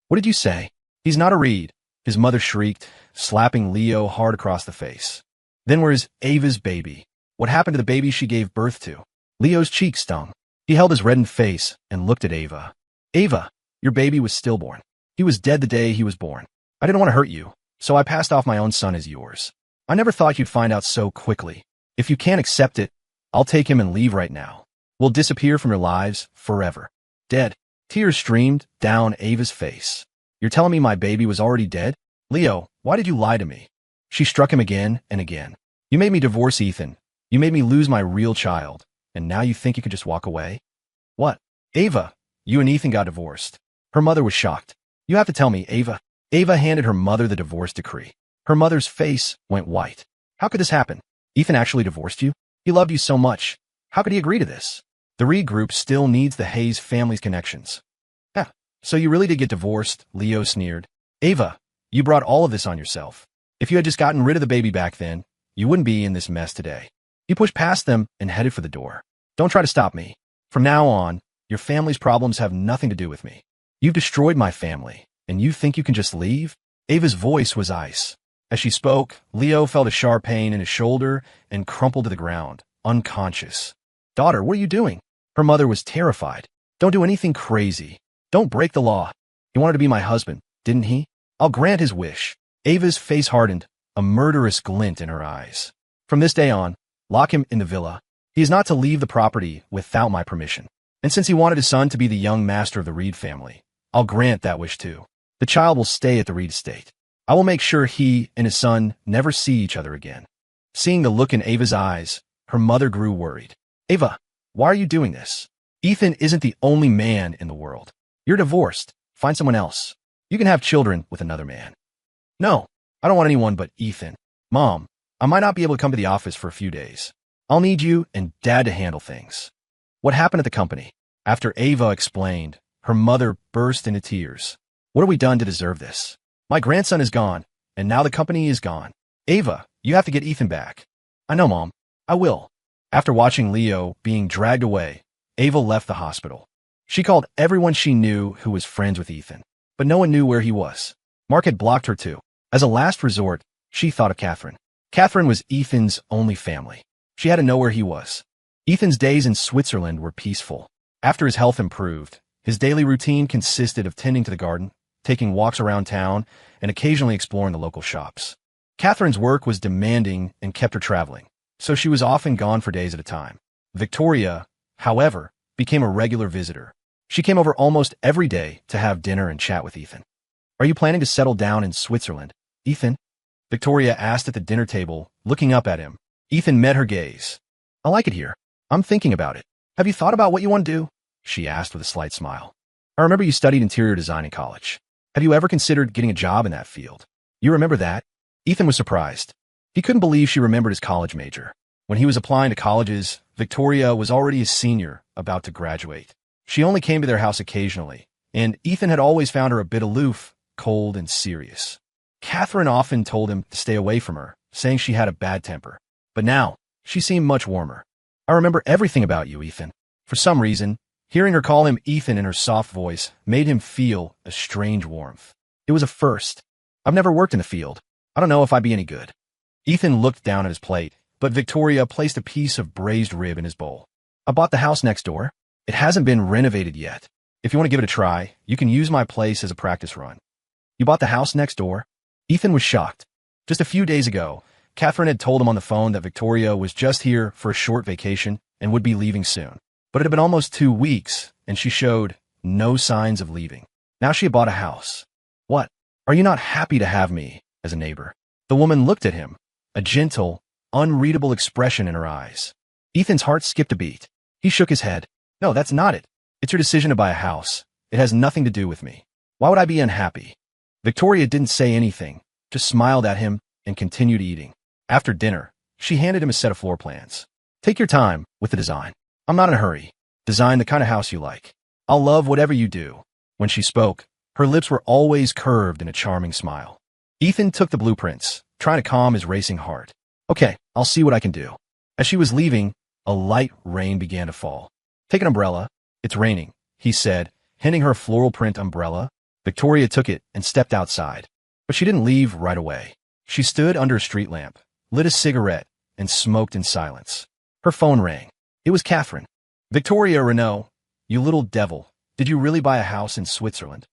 What did you say? He's not a Reed, his mother shrieked, slapping Leo hard across the face. Then where's Ava's baby? What happened to the baby she gave birth to? Leo's cheek stung. He held his reddened face and looked at Ava. Ava, your baby was stillborn. He was dead the day he was born. I didn't want to hurt you, so I passed off my own son as yours. I never thought you'd find out so quickly. If you can't accept it, I'll take him and leave right now. We'll disappear from your lives forever. Dead. Tears streamed down Ava's face. You're telling me my baby was already dead? Leo, why did you lie to me? She struck him again and again. You made me divorce Ethan. You made me lose my real child. And now you think you could just walk away? What? Ava, you and Ethan got divorced. Her mother was shocked. You have to tell me, Ava. Ava handed her mother the divorce decree. Her mother's face went white. How could this happen? Ethan actually divorced you? He loved you so much. How could he agree to this? The Reed group still needs the Hayes family's connections. Yeah, so you really did get divorced, Leo sneered. Ava, you brought all of this on yourself. If you had just gotten rid of the baby back then, you wouldn't be in this mess today. He pushed past them and headed for the door. Don't try to stop me. From now on, your family's problems have nothing to do with me. You've destroyed my family, and you think you can just leave? Ava's voice was ice. As she spoke, Leo felt a sharp pain in his shoulder and crumpled to the ground, unconscious. Daughter, what are you doing? Her mother was terrified. Don't do anything crazy. Don't break the law. He wanted to be my husband, didn't he? I'll grant his wish. Ava's face hardened, a murderous glint in her eyes. From this day on, lock him in the villa. He is not to leave the property without my permission. And since he wanted his son to be the young master of the Reed family, I'll grant that wish too. The child will stay at the Reed estate. I will make sure he and his son never see each other again. Seeing the look in Ava's eyes, her mother grew worried. Ava, why are you doing this? Ethan isn't the only man in the world. You're divorced. Find someone else. You can have children with another man. No, I don't want anyone but Ethan. Mom, I might not be able to come to the office for a few days. I'll need you and Dad to handle things. What happened at the company? After Ava explained, her mother burst into tears. What have we done to deserve this? My grandson is gone, and now the company is gone. Ava, you have to get Ethan back. I know, Mom. I will. After watching Leo being dragged away, Ava left the hospital. She called everyone she knew who was friends with Ethan, but no one knew where he was. Mark had blocked her too. As a last resort, she thought of Catherine. Catherine was Ethan's only family. She had to know where he was. Ethan's days in Switzerland were peaceful. After his health improved, his daily routine consisted of tending to the garden, taking walks around town, and occasionally exploring the local shops. Catherine's work was demanding and kept her traveling, so she was often gone for days at a time. Victoria, however, became a regular visitor. She came over almost every day to have dinner and chat with Ethan. Are you planning to settle down in Switzerland, Ethan? Victoria asked at the dinner table, looking up at him. Ethan met her gaze. I like it here. I'm thinking about it. Have you thought about what you want to do? She asked with a slight smile. I remember you studied interior design in college. Have you ever considered getting a job in that field? You remember that? Ethan was surprised. He couldn't believe she remembered his college major. When he was applying to colleges, Victoria was already a senior, about to graduate. She only came to their house occasionally, and Ethan had always found her a bit aloof, cold, and serious. Catherine often told him to stay away from her, saying she had a bad temper. But now, she seemed much warmer. I remember everything about you, Ethan. For some reason, hearing her call him Ethan in her soft voice made him feel a strange warmth. It was a first. I've never worked in the field. I don't know if I'd be any good. Ethan looked down at his plate, but Victoria placed a piece of braised rib in his bowl. I bought the house next door. It hasn't been renovated yet. If you want to give it a try, you can use my place as a practice run. You bought the house next door? Ethan was shocked. Just a few days ago, Catherine had told him on the phone that Victoria was just here for a short vacation and would be leaving soon. But it had been almost 2 weeks, and she showed no signs of leaving. Now she had bought a house. What? Are you not happy to have me as a neighbor? The woman looked at him, a gentle, unreadable expression in her eyes. Ethan's heart skipped a beat. He shook his head. No, that's not it. It's your decision to buy a house. It has nothing to do with me. Why would I be unhappy? Victoria didn't say anything, just smiled at him and continued eating. After dinner, she handed him a set of floor plans. Take your time with the design. I'm not in a hurry. Design the kind of house you like. I'll love whatever you do. When she spoke, her lips were always curved in a charming smile. Ethan took the blueprints, trying to calm his racing heart. Okay, I'll see what I can do. As she was leaving, a light rain began to fall. Take an umbrella. It's raining, he said, handing her a floral print umbrella. Victoria took it and stepped outside. But she didn't leave right away. She stood under a street lamp, lit a cigarette, and smoked in silence. Her phone rang. It was Catherine. Victoria Renault, you little devil. Did you really buy a house in Switzerland?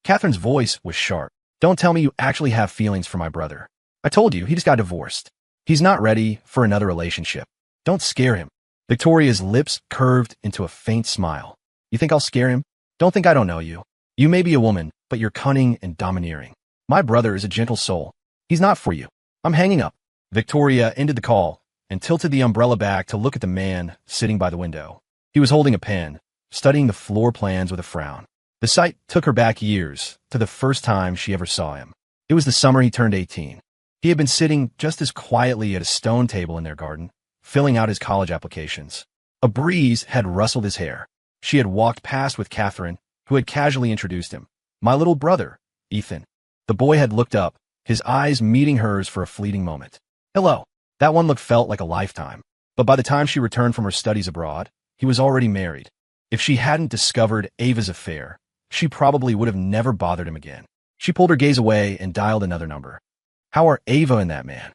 Catherine's voice was sharp. Don't tell me you actually have feelings for my brother. I told you, he just got divorced. He's not ready for another relationship. Don't scare him. Victoria's lips curved into a faint smile. You think I'll scare him? Don't think I don't know you. You may be a woman, but you're cunning and domineering. My brother is a gentle soul. He's not for you. I'm hanging up. Victoria ended the call and tilted the umbrella back to look at the man sitting by the window. He was holding a pen, studying the floor plans with a frown. The sight took her back years to the first time she ever saw him. It was the summer he turned 18. He had been sitting just as quietly at a stone table in their garden, filling out his college applications. A breeze had rustled his hair. She had walked past with Catherine, who had casually introduced him. My little brother, Ethan. The boy had looked up, his eyes meeting hers for a fleeting moment. Hello. That one look felt like a lifetime. But by the time she returned from her studies abroad, he was already married. If she hadn't discovered Ava's affair, she probably would have never bothered him again. She pulled her gaze away and dialed another number. How are Ava and that man?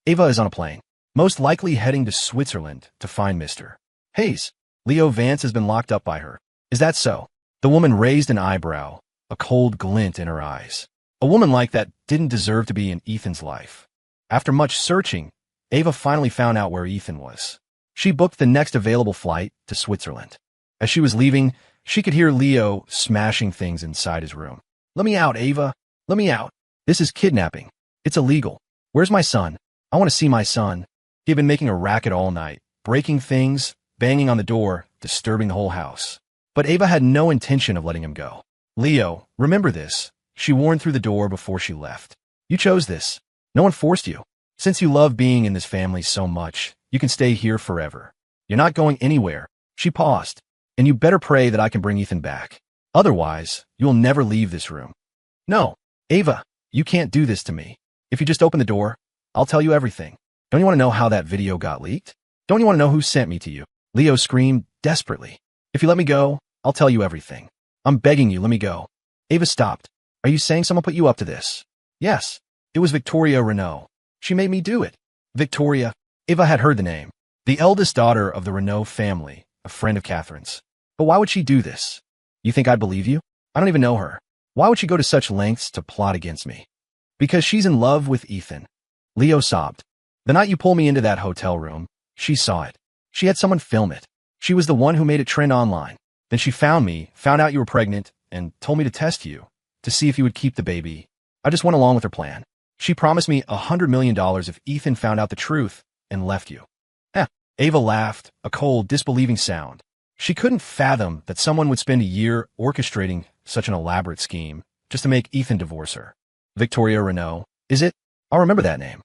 Ava is on a plane, most likely heading to Switzerland to find Mr. Hayes. Leo Vance has been locked up by her. Is that so? The woman raised an eyebrow, a cold glint in her eyes. A woman like that didn't deserve to be in Ethan's life. After much searching, Ava finally found out where Ethan was. She booked the next available flight to Switzerland. As she was leaving, She could hear Leo smashing things inside his room. "Let me out, Ava. Let me out. This is kidnapping. It's illegal. Where's my son? I want to see my son." He had been making a racket all night, breaking things, banging on the door, disturbing the whole house. But Ava had no intention of letting him go. "Leo, remember this," she warned through the door before she left. "You chose this. No one forced you. Since you love being in this family so much, you can stay here forever. You're not going anywhere." She paused. "And you better pray that I can bring Ethan back. Otherwise, you'll never leave this room." "No, Ava, you can't do this to me. If you just open the door, I'll tell you everything. Don't you want to know how that video got leaked? Don't you want to know who sent me to you?" Leo screamed desperately. "If you let me go, I'll tell you everything. I'm begging you, let me go." Ava stopped. "Are you saying someone put you up to this?" "Yes. It was Victoria Renault. She made me do it." Victoria. Ava had heard the name. The eldest daughter of the Renault family, a friend of Catherine's. But why would she do this? You think I'd believe you? I don't even know her. Why would she go to such lengths to plot against me? Because she's in love with Ethan. Leo sobbed. "The night you pulled me into that hotel room, she saw it. She had someone film it. She was the one who made it trend online. Then she found me, found out you were pregnant, and told me to test you, to see if you would keep the baby. I just went along with her plan. She promised me $100 million if Ethan found out the truth and left you." Ava laughed, a cold, disbelieving sound. She couldn't fathom that someone would spend a year orchestrating such an elaborate scheme just to make Ethan divorce her. "Victoria Renault, is it? I'll remember that name."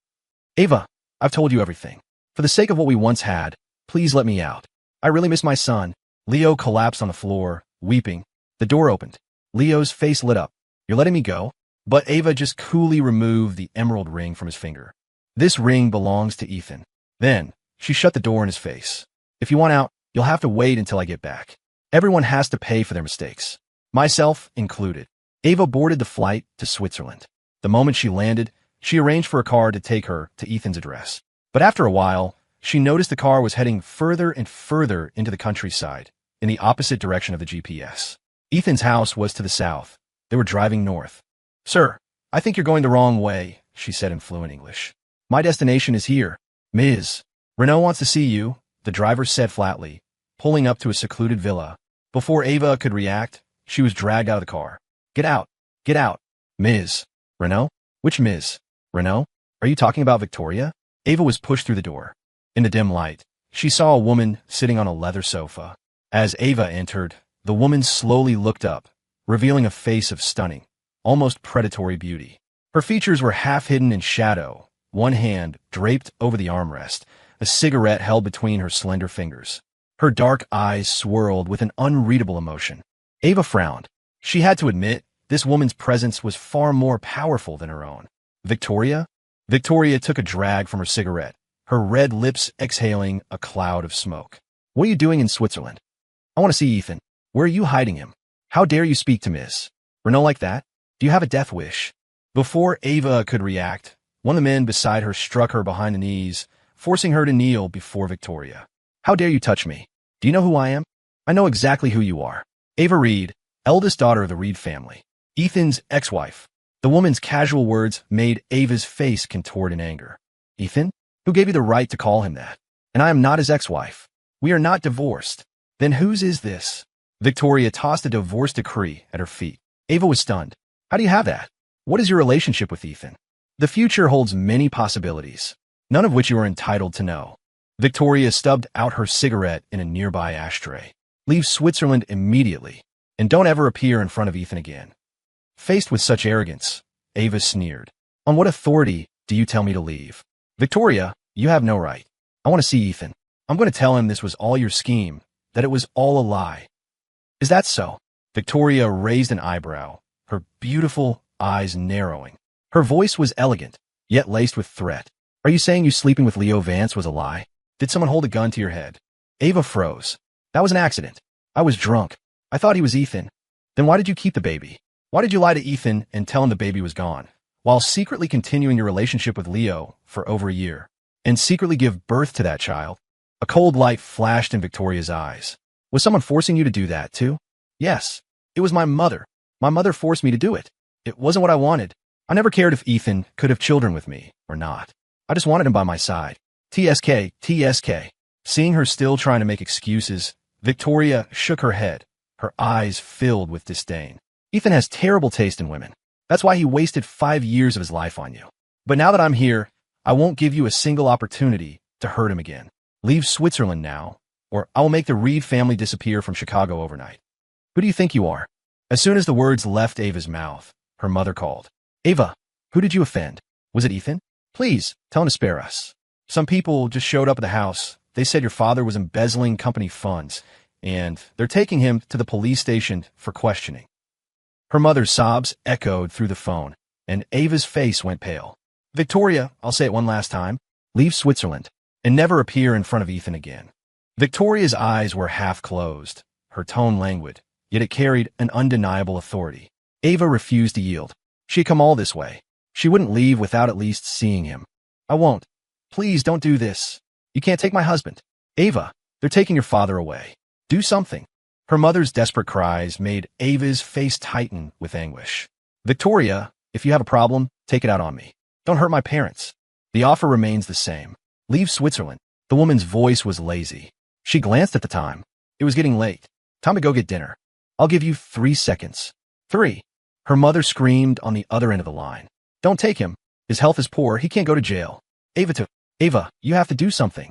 "Ava, I've told you everything. For the sake of what we once had, please let me out. I really miss my son." Leo collapsed on the floor, weeping. The door opened. Leo's face lit up. "You're letting me go?" But Ava just coolly removed the emerald ring from his finger. "This ring belongs to Ethan." Then, she shut the door in his face. "If you want out, you'll have to wait until I get back. Everyone has to pay for their mistakes. Myself included." Ava boarded the flight to Switzerland. The moment she landed, she arranged for a car to take her to Ethan's address. But after a while, she noticed the car was heading further and further into the countryside, in the opposite direction of the GPS. Ethan's house was to the south. They were driving north. "Sir, I think you're going the wrong way," she said in fluent English. "My destination is here. Ms. Renault wants to see you," the driver said flatly, pulling up to a secluded villa. Before Ava could react, she was dragged out of the car. "Get out! Get out! Ms. Renault? Which Ms. Renault? Are you talking about Victoria?" Ava was pushed through the door. In the dim light, she saw a woman sitting on a leather sofa. As Ava entered, the woman slowly looked up, revealing a face of stunning, almost predatory beauty. Her features were half hidden in shadow, one hand draped over the armrest, a cigarette held between her slender fingers. Her dark eyes swirled with an unreadable emotion. Ava frowned. She had to admit, this woman's presence was far more powerful than her own. "Victoria?" Victoria took a drag from her cigarette, her red lips exhaling a cloud of smoke. "What are you doing in Switzerland?" "I want to see Ethan." "Where are you hiding him?" "How dare you speak to Miss Renault like that? Do you have a death wish?" Before Ava could react, one of the men beside her struck her behind the knees, forcing her to kneel before Victoria. "How dare you touch me? Do you know who I am?" "I know exactly who you are. Ava Reed, eldest daughter of the Reed family. Ethan's ex-wife." The woman's casual words made Ava's face contort in anger. "Ethan? Who gave you the right to call him that? And I am not his ex-wife. We are not divorced." "Then whose is this?" Victoria tossed a divorce decree at her feet. Ava was stunned. "How do you have that? What is your relationship with Ethan?" "The future holds many possibilities, none of which you are entitled to know." Victoria stubbed out her cigarette in a nearby ashtray. "Leave Switzerland immediately, and don't ever appear in front of Ethan again." Faced with such arrogance, Ava sneered. "On what authority do you tell me to leave?" "Victoria, you have no right. I want to see Ethan. I'm going to tell him this was all your scheme, that it was all a lie." "Is that so?" Victoria raised an eyebrow, her beautiful eyes narrowing. Her voice was elegant, yet laced with threat. "Are you saying you sleeping with Leo Vance was a lie? Did someone hold a gun to your head?" Ava froze. "That was an accident. I was drunk. I thought he was Ethan." "Then why did you keep the baby? Why did you lie to Ethan and tell him the baby was gone, while secretly continuing your relationship with Leo for over a year, and secretly give birth to that child?" A cold light flashed in Victoria's eyes. "Was someone forcing you to do that, too?" "Yes. It was my mother. My mother forced me to do it. It wasn't what I wanted. I never cared if Ethan could have children with me or not. I just wanted him by my side. TSK, TSK. Seeing her still trying to make excuses, Victoria shook her head, her eyes filled with disdain. Ethan has terrible taste in women. That's why he wasted 5 years of his life on you. But now that I'm here, I won't give you a single opportunity to hurt him again. Leave Switzerland now, or I will make the Reed family disappear from Chicago overnight. Who do you think you are? As soon as the words left Ava's mouth, her mother called. Ava, who did you offend? Was it Ethan? Please, tell him to spare us. Some people just showed up at the house. They said your father was embezzling company funds, and they're taking him to the police station for questioning. Her mother's sobs echoed through the phone, and Ava's face went pale. Victoria, I'll say it one last time, leave Switzerland and never appear in front of Ethan again. Victoria's eyes were half closed, her tone languid, yet it carried an undeniable authority. Ava refused to yield. She had come all this way. She wouldn't leave without at least seeing him. I won't. Please don't do this. You can't take my husband. Ava, they're taking your father away. Do something. Her mother's desperate cries made Ava's face tighten with anguish. Victoria, if you have a problem, take it out on me. Don't hurt my parents. The offer remains the same. Leave Switzerland. The woman's voice was lazy. She glanced at the time. It was getting late. Time to go get dinner. I'll give you 3 seconds. 3. Her mother screamed on the other end of the line. Don't take him. His health is poor. He can't go to jail. Ava, you have to do something.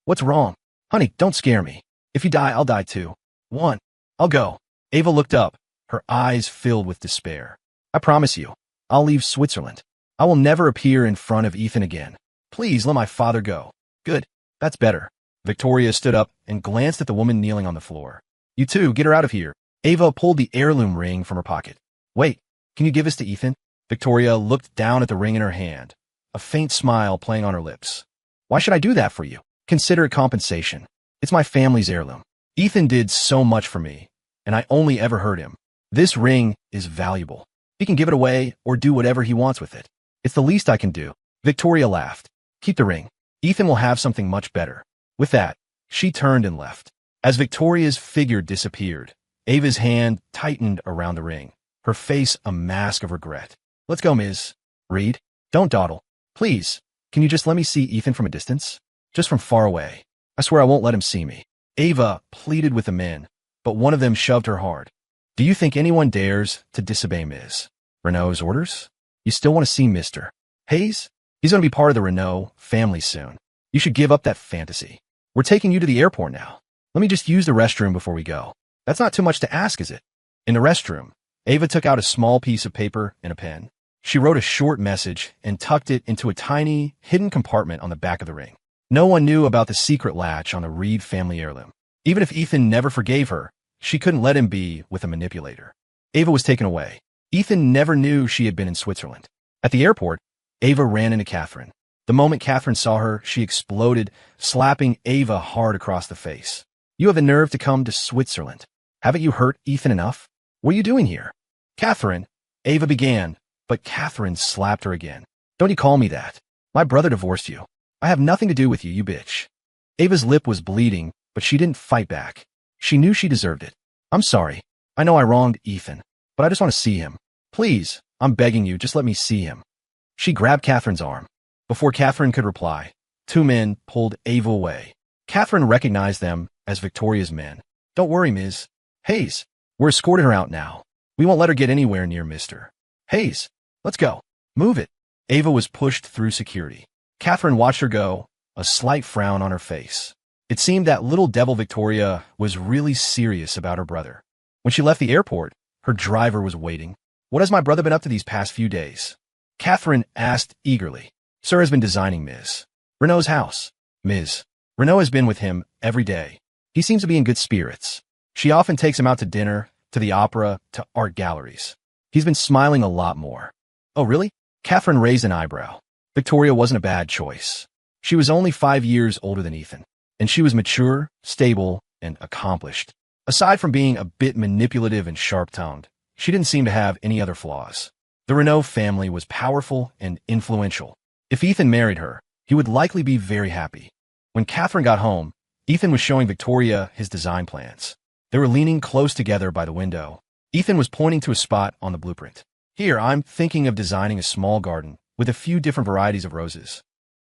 What's wrong? Honey, don't scare me. If you die, I'll die too. 1. I'll go. Ava looked up, her eyes filled with despair. I promise you, I'll leave Switzerland. I will never appear in front of Ethan again. Please let my father go. Good. That's better. Victoria stood up and glanced at the woman kneeling on the floor. You two, get her out of here. Ava pulled the heirloom ring from her pocket. Wait, can you give this to Ethan? Victoria looked down at the ring in her hand, a faint smile playing on her lips. Why should I do that for you? Consider it compensation. It's my family's heirloom. Ethan did so much for me, and I only ever hurt him. This ring is valuable. He can give it away or do whatever he wants with it. It's the least I can do. Victoria laughed. Keep the ring. Ethan will have something much better. With that, she turned and left. As Victoria's figure disappeared, Ava's hand tightened around the ring, her face a mask of regret. Let's go, Ms. Reed. Don't dawdle. Please, can you just let me see Ethan from a distance? Just from far away. I swear I won't let him see me. Ava pleaded with the men, but one of them shoved her hard. Do you think anyone dares to disobey Ms. Renault's orders? You still want to see Mr. Hayes? He's going to be part of the Renault family soon. You should give up that fantasy. We're taking you to the airport now. Let me just use the restroom before we go. That's not too much to ask, is it? In the restroom, Ava took out a small piece of paper and a pen. She wrote a short message and tucked it into a tiny, hidden compartment on the back of the ring. No one knew about the secret latch on the Reed family heirloom. Even if Ethan never forgave her, she couldn't let him be with a manipulator. Ava was taken away. Ethan never knew she had been in Switzerland. At the airport, Ava ran into Catherine. The moment Catherine saw her, she exploded, slapping Ava hard across the face. You have the nerve to come to Switzerland. Haven't you hurt Ethan enough? What are you doing here? Catherine, Ava began, but Catherine slapped her again. Don't you call me that. My brother divorced you. I have nothing to do with you, you bitch. Ava's lip was bleeding, but she didn't fight back. She knew she deserved it. I'm sorry. I know I wronged Ethan, but I just want to see him. Please, I'm begging you, just let me see him. She grabbed Catherine's arm. Before Catherine could reply, 2 men pulled Ava away. Catherine recognized them as Victoria's men. Don't worry, Ms. Hayes. We're escorting her out now. We won't let her get anywhere near Mr. Hayes. Let's go. Move it. Ava was pushed through security. Catherine watched her go, a slight frown on her face. It seemed that little devil Victoria was really serious about her brother. When she left the airport, her driver was waiting. What has my brother been up to these past few days? Catherine asked eagerly. Sir has been designing Ms. Renault's house. Ms. Renault has been with him every day. He seems to be in good spirits. She often takes him out to dinner, to the opera, to art galleries. He's been smiling a lot more. Oh, really? Catherine raised an eyebrow. Victoria wasn't a bad choice. She was only 5 years older than Ethan, and she was mature, stable, and accomplished. Aside from being a bit manipulative and sharp-tongued, she didn't seem to have any other flaws. The Renault family was powerful and influential. If Ethan married her, he would likely be very happy. When Catherine got home, Ethan was showing Victoria his design plans. They were leaning close together by the window. Ethan was pointing to a spot on the blueprint. Here, I'm thinking of designing a small garden with a few different varieties of roses.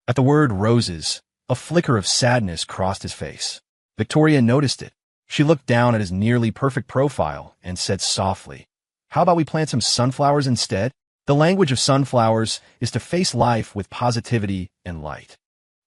At the word roses, a flicker of sadness crossed his face. Victoria noticed it. She looked down at his nearly perfect profile and said softly, "How about we plant some sunflowers instead?" The language of sunflowers is to face life with positivity and light.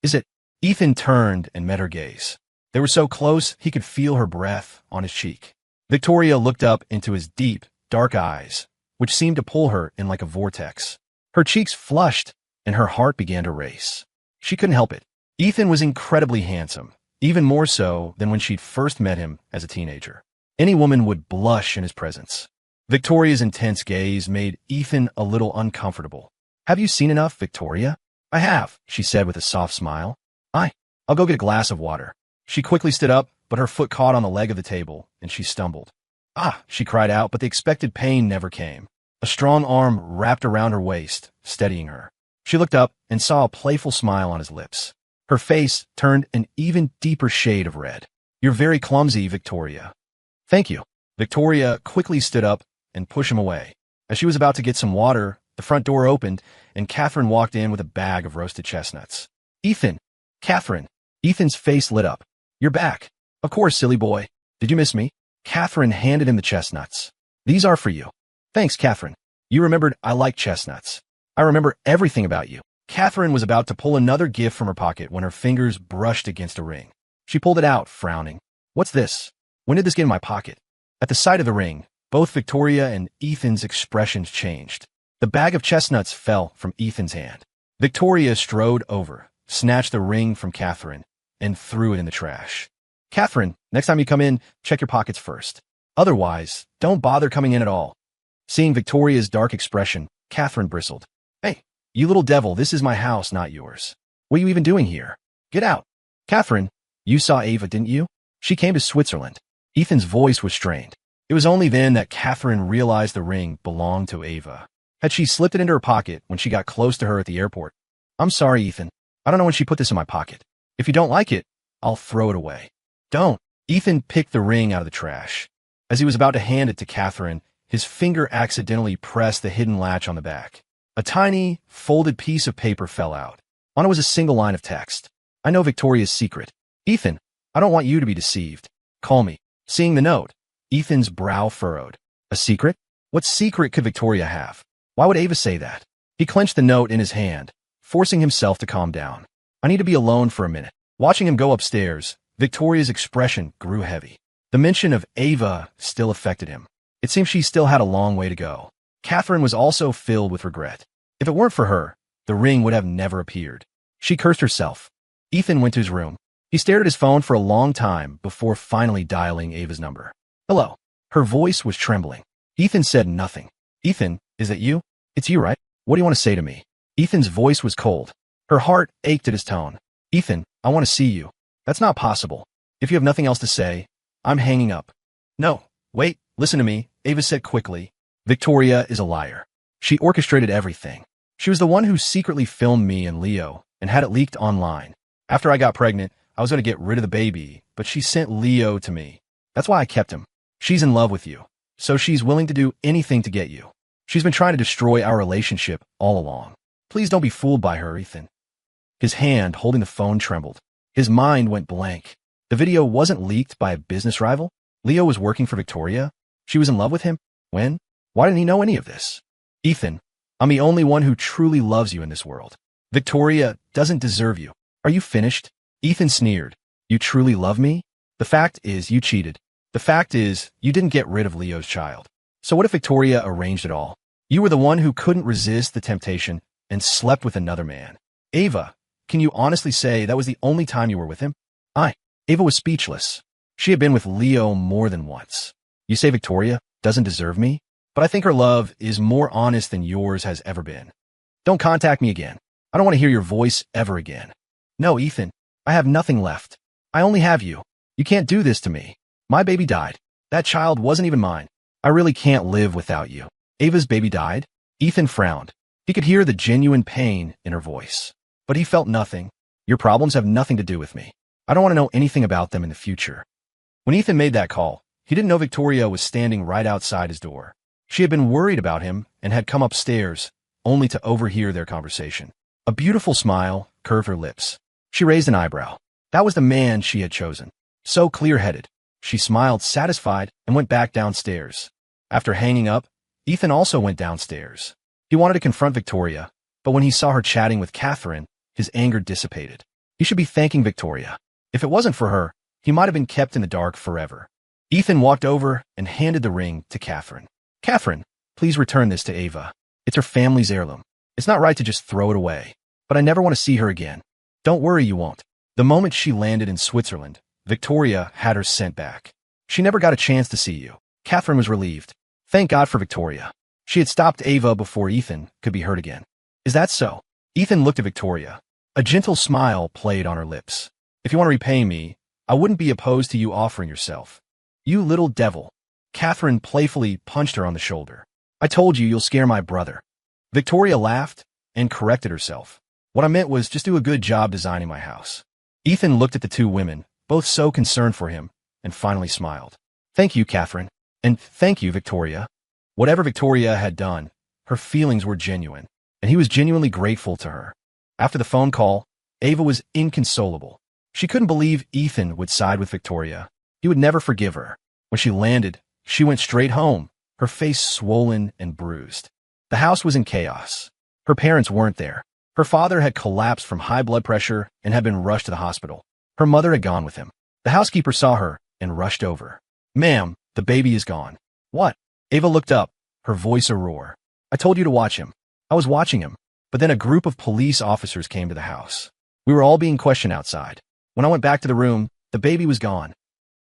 Is it? Ethan turned and met her gaze. They were so close he could feel her breath on his cheek. Victoria looked up into his deep, dark eyes, which seemed to pull her in like a vortex. Her cheeks flushed and her heart began to race. She couldn't help it. Ethan was incredibly handsome, even more so than when she'd first met him as a teenager. Any woman would blush in his presence. Victoria's intense gaze made Ethan a little uncomfortable. "Have you seen enough, Victoria?" "I have," she said with a soft smile. I'll go get a glass of water." She quickly stood up, but her foot caught on the leg of the table, and she stumbled. "Ah!" she cried out, but the expected pain never came. A strong arm wrapped around her waist, steadying her. She looked up and saw a playful smile on his lips. Her face turned an even deeper shade of red. "You're very clumsy, Victoria." "Thank you." Victoria quickly stood up and pushed him away. As she was about to get some water, the front door opened, and Catherine walked in with a bag of roasted chestnuts. "Ethan!" "Catherine!" Ethan's face lit up. "You're back." "Of course, silly boy. Did you miss me?" Catherine handed him the chestnuts. "These are for you." "Thanks, Catherine. You remembered I like chestnuts. I remember everything about you." Catherine was about to pull another gift from her pocket when her fingers brushed against a ring. She pulled it out, frowning. "What's this? When did this get in my pocket?" At the sight of the ring, both Victoria and Ethan's expressions changed. The bag of chestnuts fell from Ethan's hand. Victoria strode over, snatched the ring from Catherine, and threw it in the trash. "Catherine, next time you come in, check your pockets first. Otherwise, don't bother coming in at all." Seeing Victoria's dark expression, Catherine bristled. "Hey, you little devil, this is my house, not yours. What are you even doing here? Get out." "Catherine, you saw Ava, didn't you? She came to Switzerland." Ethan's voice was strained. It was only then that Catherine realized the ring belonged to Ava. Had she slipped it into her pocket when she got close to her at the airport? "I'm sorry, Ethan. I don't know when she put this in my pocket. If you don't like it, I'll throw it away." "Don't." Ethan picked the ring out of the trash. As he was about to hand it to Catherine, his finger accidentally pressed the hidden latch on the back. A tiny, folded piece of paper fell out. On it was a single line of text. "I know Victoria's secret. Ethan, I don't want you to be deceived. Call me." Seeing the note, Ethan's brow furrowed. A secret? What secret could Victoria have? Why would Ava say that? He clenched the note in his hand, forcing himself to calm down. "I need to be alone for a minute." Watching him go upstairs, Victoria's expression grew heavy. The mention of Ava still affected him. It seemed she still had a long way to go. Catherine was also filled with regret. If it weren't for her, the ring would have never appeared. She cursed herself. Ethan went to his room. He stared at his phone for a long time before finally dialing Ava's number. "Hello." Her voice was trembling. Ethan said nothing. "Ethan, is that you? It's you, right? What do you want to say to me?" Ethan's voice was cold. Her heart ached at his tone. "Ethan, I want to see you." "That's not possible. If you have nothing else to say, I'm hanging up." "No, wait, listen to me," Ava said quickly. "Victoria is a liar. She orchestrated everything. She was the one who secretly filmed me and Leo and had it leaked online. After I got pregnant, I was going to get rid of the baby, but she sent Leo to me. That's why I kept him. She's in love with you, so she's willing to do anything to get you. She's been trying to destroy our relationship all along. Please don't be fooled by her, Ethan." His hand holding the phone trembled. His mind went blank. The video wasn't leaked by a business rival. Leo was working for Victoria. She was in love with him. When? Why didn't he know any of this? "Ethan, I'm the only one who truly loves you in this world. Victoria doesn't deserve you. Are you finished?" Ethan sneered. "You truly love me? The fact is you cheated. The fact is you didn't get rid of Leo's child. So what if Victoria arranged it all? You were the one who couldn't resist the temptation and slept with another man. Ava, can you honestly say that was the only time you were with him?" Ava was speechless. She had been with Leo more than once. "You say Victoria doesn't deserve me? But I think her love is more honest than yours has ever been. Don't contact me again. I don't want to hear your voice ever again." "No, Ethan, I have nothing left. I only have you. You can't do this to me. My baby died. That child wasn't even mine. I really can't live without you." "Ava's baby died?" Ethan frowned. He could hear the genuine pain in her voice. But he felt nothing. "Your problems have nothing to do with me. I don't want to know anything about them in the future." When Ethan made that call, he didn't know Victoria was standing right outside his door. She had been worried about him and had come upstairs, only to overhear their conversation. A beautiful smile curved her lips. She raised an eyebrow. That was the man she had chosen. So clear-headed, She smiled, satisfied, and went back downstairs. After hanging up, Ethan also went downstairs. He wanted to confront Victoria, but when he saw her chatting with Catherine, his anger dissipated. He should be thanking Victoria. If it wasn't for her, he might have been kept in the dark forever. Ethan walked over and handed the ring to Catherine. Catherine, please return this to Ava. It's her family's heirloom. It's not right to just throw it away. But I never want to see her again. Don't worry, you won't. The moment she landed in Switzerland, Victoria had her sent back. She never got a chance to see you. Catherine was relieved. Thank God for Victoria. She had stopped Ava before Ethan could be hurt again. Is that so? Ethan looked at Victoria. A gentle smile played on her lips. If you want to repay me, I wouldn't be opposed to you offering yourself. You little devil. Catherine playfully punched her on the shoulder. I told you you'll scare my brother. Victoria laughed and corrected herself. What I meant was just do a good job designing my house. Ethan looked at the two women, both so concerned for him, and finally smiled. Thank you, Catherine. And thank you, Victoria. Whatever Victoria had done, her feelings were genuine, and he was genuinely grateful to her. After the phone call, Ava was inconsolable. She couldn't believe Ethan would side with Victoria. He would never forgive her. When she landed, she went straight home, her face swollen and bruised. The house was in chaos. Her parents weren't there. Her father had collapsed from high blood pressure and had been rushed to the hospital. Her mother had gone with him. The housekeeper saw her and rushed over. Ma'am, the baby is gone. What? Ava looked up, her voice a roar. I told you to watch him. I was watching him, but then a group of police officers came to the house. We were all being questioned outside. When I went back to the room, the baby was gone.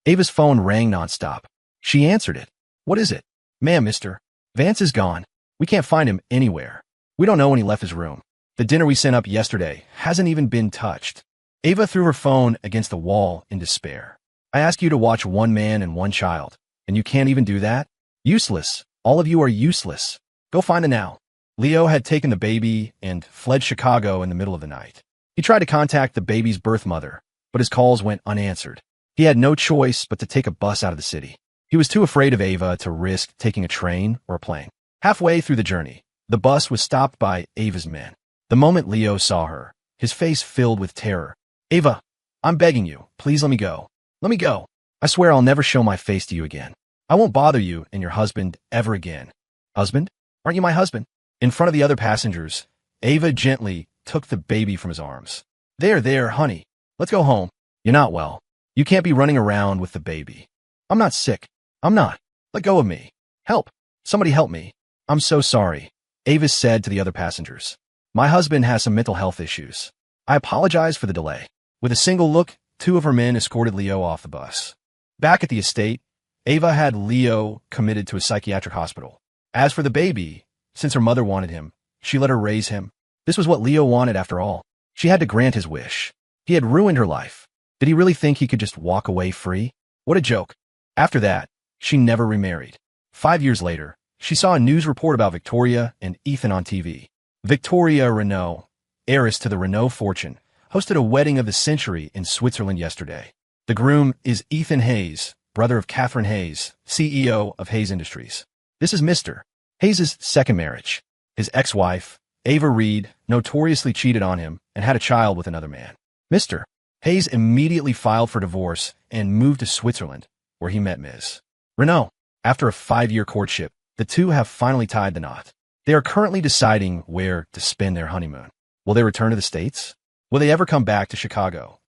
Ava's phone rang nonstop. She answered it. What is it? Ma'am, Mr. Vance is gone. We can't find him anywhere. We don't know when he left his room. The dinner we sent up yesterday hasn't even been touched. Ava threw her phone against the wall in despair. I ask you to watch one man and one child, and you can't even do that? Useless. All of you are useless. Go find him now. Leo had taken the baby and fled Chicago in the middle of the night. He tried to contact the baby's birth mother, but his calls went unanswered. He had no choice but to take a bus out of the city. He was too afraid of Ava to risk taking a train or a plane. Halfway through the journey, the bus was stopped by Ava's men. The moment Leo saw her, his face filled with terror. Ava, I'm begging you, please let me go. Let me go. I swear I'll never show my face to you again. I won't bother you and your husband ever again. Husband? Aren't you my husband? In front of the other passengers, Ava gently took the baby from his arms. There, honey. Let's go home. You're not well. You can't be running around with the baby. I'm not sick. I'm not. Let go of me. Help. Somebody help me. I'm so sorry, Ava said to the other passengers. My husband has some mental health issues. I apologize for the delay. With a single look, two of her men escorted Leo off the bus. Back at the estate, Ava had Leo committed to a psychiatric hospital. As for the baby, since her mother wanted him, she let her raise him. This was what Leo wanted after all. She had to grant his wish. He had ruined her life. Did he really think he could just walk away free? What a joke. After that, she never remarried. 5 years later, she saw a news report about Victoria and Ethan on TV. Victoria Renault, heiress to the Renault fortune, hosted a wedding of the century in Switzerland yesterday. The groom is Ethan Hayes, brother of Catherine Hayes, CEO of Hayes Industries. This is Mr. Hayes' second marriage. His ex-wife, Ava Reed, notoriously cheated on him and had a child with another man. Mr. Hayes immediately filed for divorce and moved to Switzerland, where he met Ms. Renault. After a 5-year courtship, the two have finally tied the knot. They are currently deciding where to spend their honeymoon. Will they return to the States? Will they ever come back to Chicago?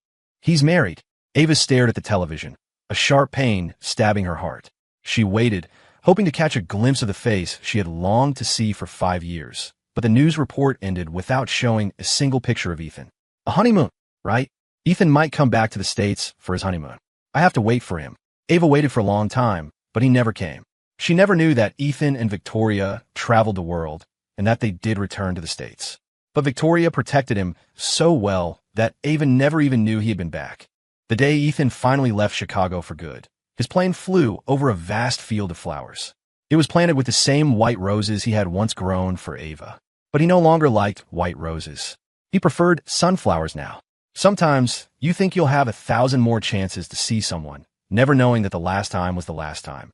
He's married. Ava stared at the television, a sharp pain stabbing her heart. She waited, hoping to catch a glimpse of the face she had longed to see for 5 years. But the news report ended without showing a single picture of Ethan. A honeymoon, right? Ethan might come back to the States for his honeymoon. I have to wait for him. Ava waited for a long time, but he never came. She never knew that Ethan and Victoria traveled the world and that they did return to the States. But Victoria protected him so well that Ava never even knew he had been back. The day Ethan finally left Chicago for good, his plane flew over a vast field of flowers. It was planted with the same white roses he had once grown for Ava. But he no longer liked white roses. He preferred sunflowers now. Sometimes you think you'll have 1,000 more chances to see someone, never knowing that the last time was the last time.